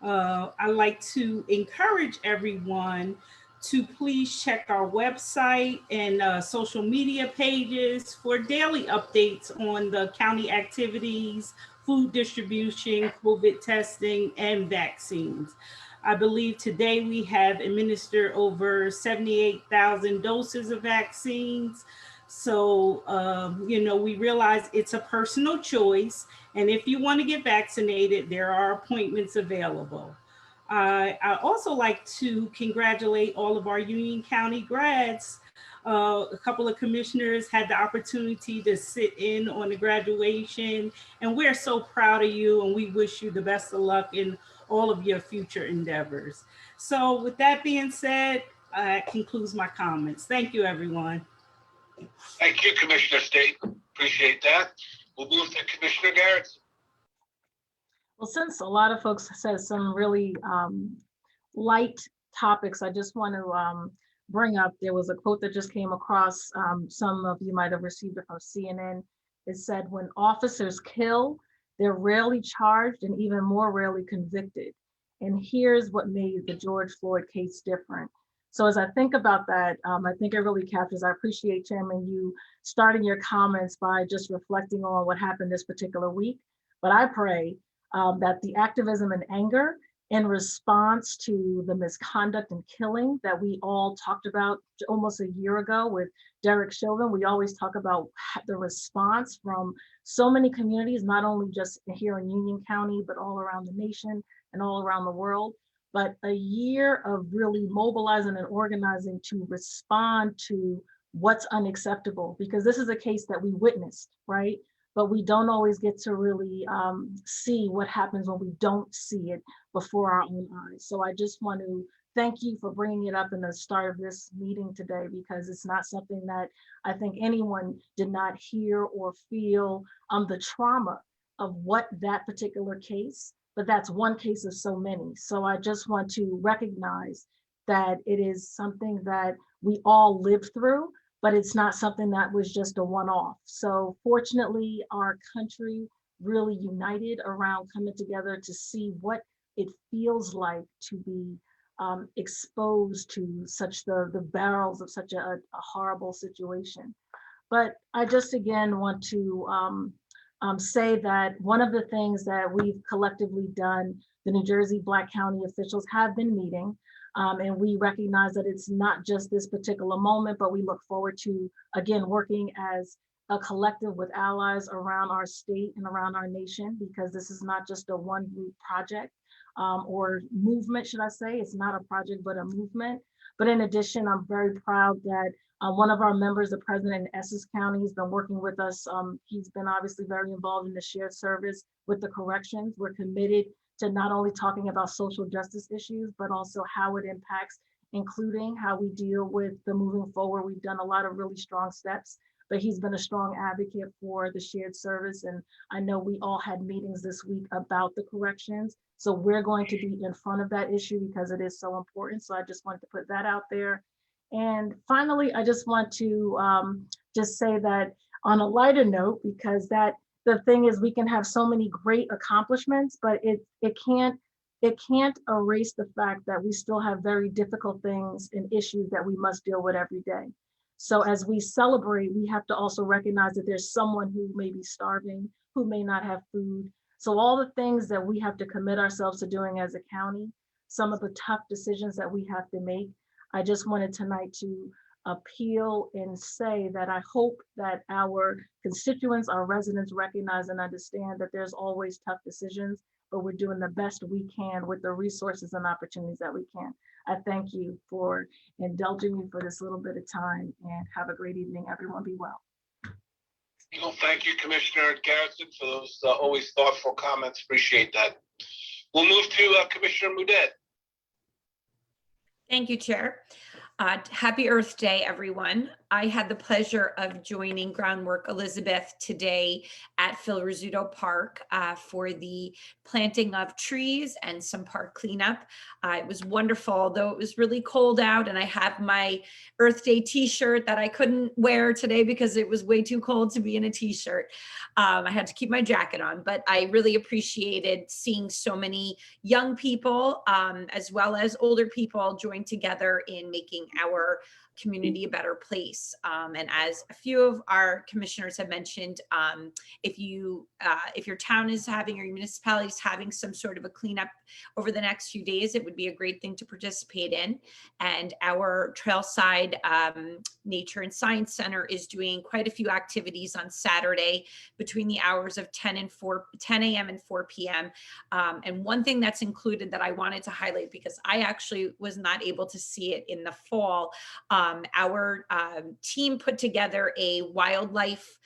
I like to encourage everyone to please check our website and social media pages for daily updates on the county activities, food distribution, COVID testing, and vaccines. I believe today we have administered over 78,000 doses of vaccines. So, we realize it's a personal choice. And if you want to get vaccinated, there are appointments available. I also like to congratulate all of our Union County grads. A couple of commissioners had the opportunity to sit in on the graduation, and we're so proud of you, and we wish you the best of luck in all of your future endeavors. So with that being said, That concludes my comments. Thank you, everyone. Thank you, Commissioner State. Appreciate that. We'll move to Commissioner Garrettson. Well, since a lot of folks said some really light topics, I just want to bring up, there was a quote that just came across. Some of you might have received it from CNN. It said, when officers kill, they're rarely charged and even more rarely convicted. And here's what made the George Floyd case different. So as I think about that, I think it really captures, I appreciate, Chairman, you starting your comments by just reflecting on what happened this particular week. But I pray that the activism and anger in response to the misconduct and killing that we all talked about almost a year ago with Derek Chauvin, we always talk about the response from so many communities, not only just here in Union County, but all around the nation and all around the world. But a year of really mobilizing and organizing to respond to what's unacceptable, because this is a case that we witnessed, right? But we don't always get to really see what happens when we don't see it before our own eyes. So I just want to thank you for bringing it up in the start of this meeting today, because it's not something that I think anyone did not hear or feel the trauma of what that particular case, but that's one case of so many. So I just want to recognize that it is something that we all lived through, but it's not something that was just a one-off. So fortunately, our country really united around coming together to see what it feels like to be exposed to such the barrels of such a horrible situation. But I just again want to say that one of the things that we've collectively done, the New Jersey Black County officials have been meeting, and we recognize that it's not just this particular moment, but we look forward to, again, working as a collective with allies around our state and around our nation, because this is not just a one group project or movement, should I say. It's not a project, but a movement. But in addition, I'm very proud that one of our members, the president in Essex County, has been working with us. He's been obviously very involved in the shared service with the corrections. We're committed to not only talking about social justice issues, but also how it impacts, including how we deal with the moving forward. We've done a lot of really strong steps, but he's been a strong advocate for the shared service. And I know we all had meetings this week about the corrections. So we're going to be in front of that issue because it is so important. So I just wanted to put that out there. And finally, I just want to just say that on a lighter note, because that the thing is, we can have so many great accomplishments, but it can't erase the fact that we still have very difficult things and issues that we must deal with every day. So as we celebrate, we have to also recognize that there's someone who may be starving, who may not have food. So all the things that we have to commit ourselves to doing as a county, some of the tough decisions that we have to make, I just wanted tonight to appeal and say that I hope that our constituents, our residents recognize and understand that there's always tough decisions, but we're doing the best we can with the resources and opportunities that we can. I thank you for indulging me for this little bit of time, and have a great evening, everyone. Be well. Well, thank you, Commissioner Garrettson, for those always thoughtful comments. Appreciate that. We'll move to Commissioner Mudet. Thank you, Chair. Happy Earth Day, everyone. I had the pleasure of joining Groundwork Elizabeth today at Phil Rizzuto Park for the planting of trees and some park cleanup. It was wonderful, although it was really cold out, and I have my Earth Day t-shirt that I couldn't wear today because it was way too cold to be in a t-shirt. I had to keep my jacket on, but I really appreciated seeing so many young people as well as older people join together in making our community a better place. And as a few of our commissioners have mentioned, if your town is having, or your municipality is having some sort of a cleanup over the next few days, it would be a great thing to participate in. And our Trailside Nature and Science Center is doing quite a few activities on Saturday between the hours of 10 a.m. and 4 p.m. And one thing that's included that I wanted to highlight, because I actually was not able to see it in the fall, Our team put together a wildlife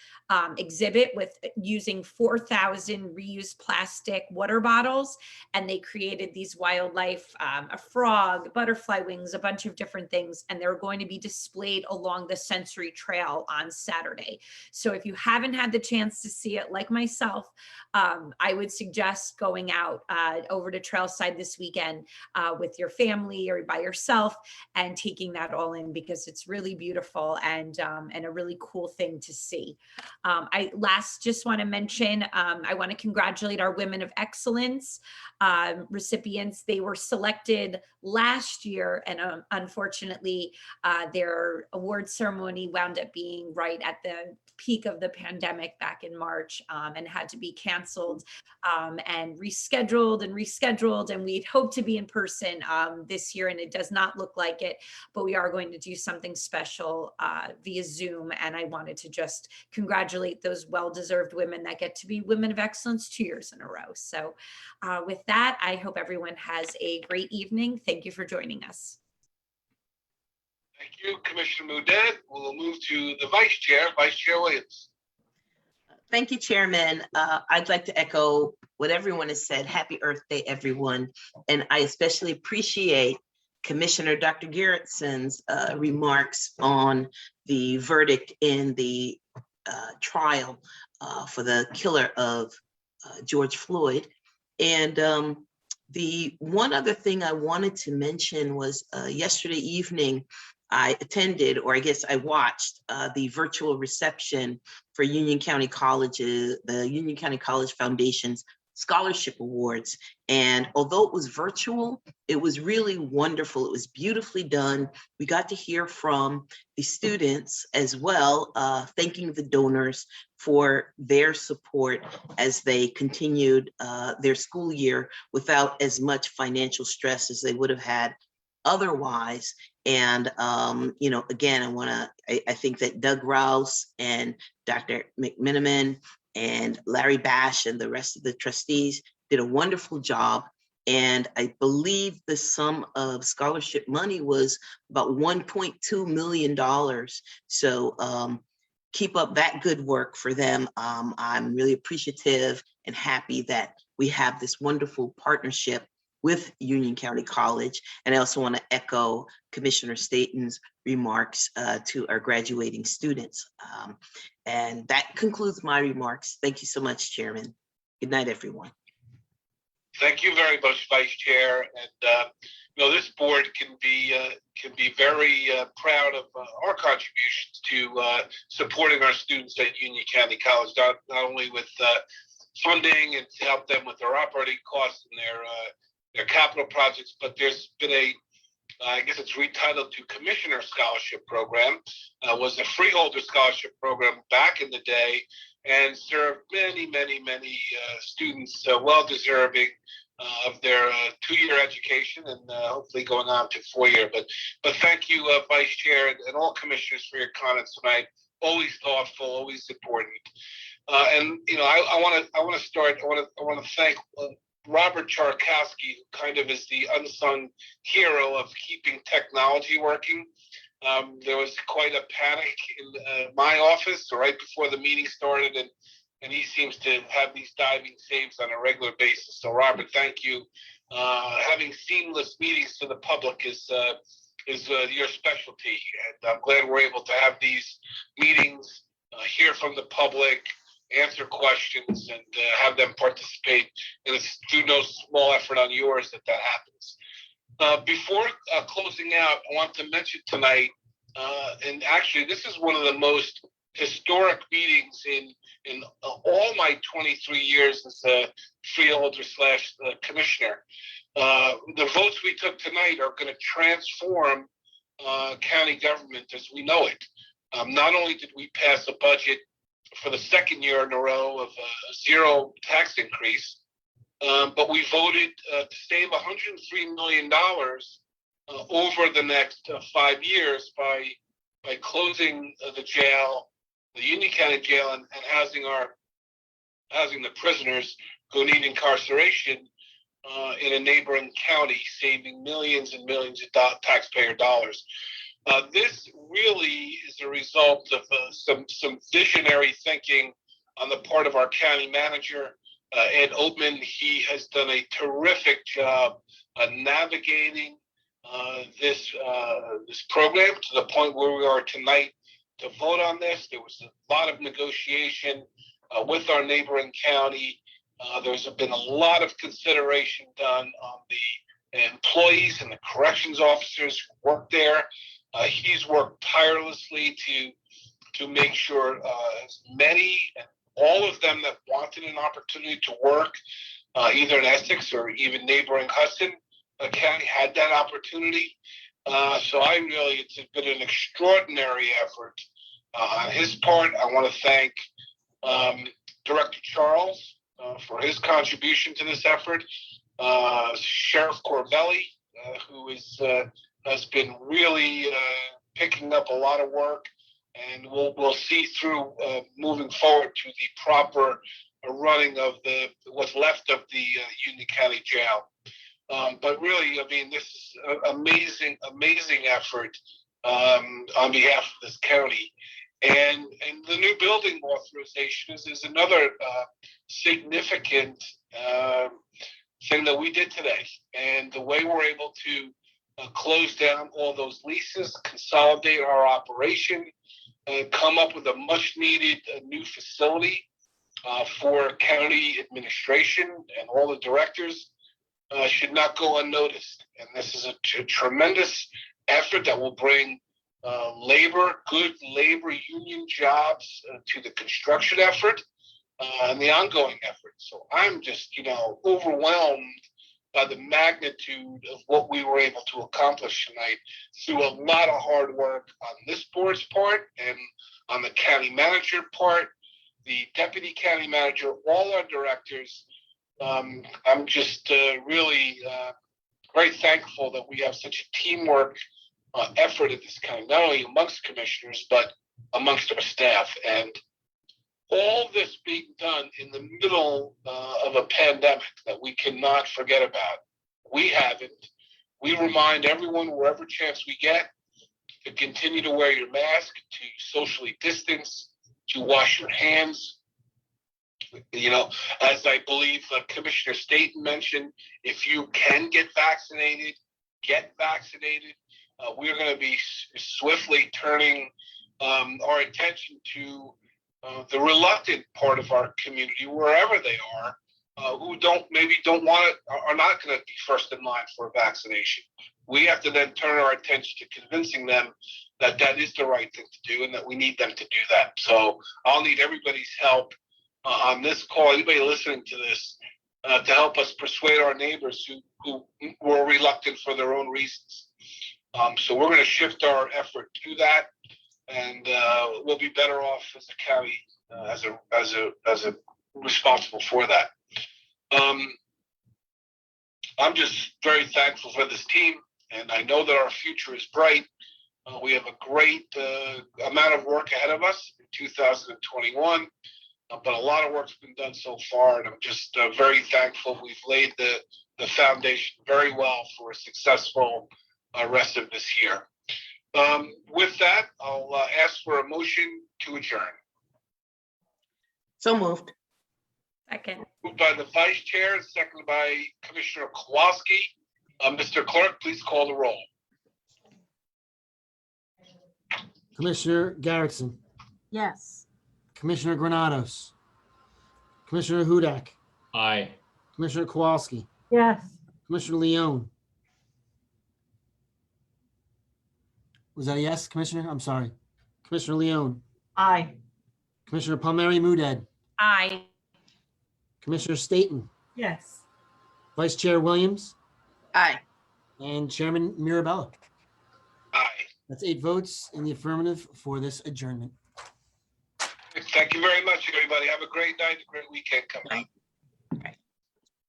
exhibit with using 4,000 reused plastic water bottles, and they created these wildlife, a frog, butterfly wings, a bunch of different things, and they're going to be displayed along the Sensory Trail on Saturday. So if you haven't had the chance to see it, like myself, I would suggest going out over to Trailside this weekend with your family or by yourself and taking that all in, because it's really beautiful and a really cool thing to see. I just want to mention, I want to congratulate our Women of Excellence recipients. They were selected last year, and unfortunately, their award ceremony wound up being right at the peak of the pandemic back in March, and had to be canceled and rescheduled. And we'd hoped to be in person this year, and it does not look like it, but we are going to do something special via Zoom. And I wanted to just congratulate those well-deserved women that get to be Women of Excellence 2 years in a row. So with that, I hope everyone has a great evening. Thank you for joining us. Thank you, Commissioner Mudet. We'll move to the Vice Chair, Vice Chair Williams. Thank you, Chairman. I'd like to echo what everyone has said. Happy Earth Day, everyone. And I especially appreciate Commissioner Dr. Gerritson's remarks on the verdict in the trial for the killer of George Floyd. And the one other thing I wanted to mention was yesterday evening, I attended, or I guess I watched the virtual reception for Union County Colleges, the Union County College Foundation's Scholarship Awards. And although it was virtual, it was really wonderful. It was beautifully done. We got to hear from the students as well, thanking the donors for their support as they continued their school year without as much financial stress as they would have had otherwise. And, you know, again, I think that Doug Rouse and Dr. McMenamin and Larry Bash and the rest of the trustees did a wonderful job. And I believe the sum of scholarship money was about $1.2 million. So keep up that good work for them. I'm really appreciative and happy that we have this wonderful partnership with Union County College. And I also want to echo Commissioner Staton's remarks to our graduating students. And that concludes my remarks. Thank you so much, Chairman. Good night, everyone. Thank you very much, Vice Chair. And you know, this board can be very proud of our contributions to supporting our students at Union County College, not only with funding and to help them with their operating costs and their capital projects, but there's been I guess it's retitled to Commissioner Scholarship Program, was a freeholder scholarship program back in the day, and served many students well-deserving of their 2-year education and hopefully going on to 4-year. But thank you, Vice Chair, and all commissioners for your comments tonight. Always thoughtful, always important. And you know, I want to thank Robert Charkowski, who kind of is the unsung hero of keeping technology working. There was quite a panic in my office right before the meeting started, and he seems to have these diving saves on a regular basis. So Robert, thank you. Having seamless meetings to the public is your specialty, and I'm glad we're able to have these meetings, hear from the public, answer questions, and have them participate. And it's through no small effort on yours that happens. Before closing out, I want to mention tonight, and actually this is one of the most historic meetings in all my 23 years as a freeholder / commissioner. The votes we took tonight are going to transform county government as we know it. Not only did we pass a budget for the 2nd year in a row of a 0 tax increase, but we voted to save $103 million over the next 5 years by closing the jail, the Union County Jail, and housing the prisoners who need incarceration in a neighboring county, saving millions and millions of taxpayer dollars. This really is a result of some visionary thinking on the part of our county manager, Ed Oatman. He has done a terrific job navigating this program to the point where we are tonight to vote on this. There was a lot of negotiation with our neighboring county. There's been a lot of consideration done on the employees and the corrections officers who work there. He's worked tirelessly to make sure as many and all of them that wanted an opportunity to work either in Essex or even neighboring Hudson County had that opportunity. So it's been an extraordinary effort on his part. I want to thank Director Charles for his contribution to this effort. Sheriff Corbelli, who has been really picking up a lot of work, and we'll see through moving forward to the proper running of what's left of the Union County Jail. But really, this is an amazing effort on behalf of this county. And the new building authorization is another significant thing that we did today. And the way we're able to close down all those leases, consolidate our operation, and come up with a much needed new facility for county administration and all the directors should not go unnoticed. And this is a tremendous effort that will bring good labor union jobs to the construction effort and the ongoing effort. So I'm just, overwhelmed by the magnitude of what we were able to accomplish tonight through a lot of hard work on this board's part and on the county manager part, the deputy county manager, all our directors. I'm just really very thankful that we have such a teamwork effort at this county, not only amongst commissioners, but amongst our staff. And all this being done in the middle of a pandemic that we cannot forget about. We haven't. We remind everyone wherever chance we get to continue to wear your mask, to socially distance, to wash your hands. As I believe Commissioner Staton mentioned, if you can get vaccinated, get vaccinated. We're going to be swiftly turning our attention to the reluctant part of our community, wherever they are, who maybe don't want it, are not going to be first in line for a vaccination. We have to then turn our attention to convincing them that that is the right thing to do and that we need them to do that. So I'll need everybody's help on this call, anybody listening to this, to help us persuade our neighbors who were reluctant for their own reasons. So we're going to shift our effort to that, and we'll be better off as a county as a responsible for that. I'm just very thankful for this team, and I know that our future is bright. We have a great amount of work ahead of us in 2021, but a lot of work's been done so far, and I'm just very thankful we've laid the foundation very well for a successful rest of this year. With that, I'll ask for a motion to adjourn. So moved. Second. Moved by the vice chair, seconded by Commissioner Kowalski. Mr. Clerk, please call the roll. Commissioner Garrettson, Yes. Commissioner Granados, Commissioner Hudak, Aye. Commissioner Kowalski, Yes. Commissioner Leone. Was that a yes, Commissioner? I'm sorry. Commissioner Leone, Aye. Commissioner Palmieri Muedad, Aye. Commissioner Staton, Yes. Vice Chair Williams, Aye. and Chairman Mirabella. Aye. That's 8 votes in the affirmative for this adjournment. Thank you very much, everybody. Have a great night, a great weekend coming up.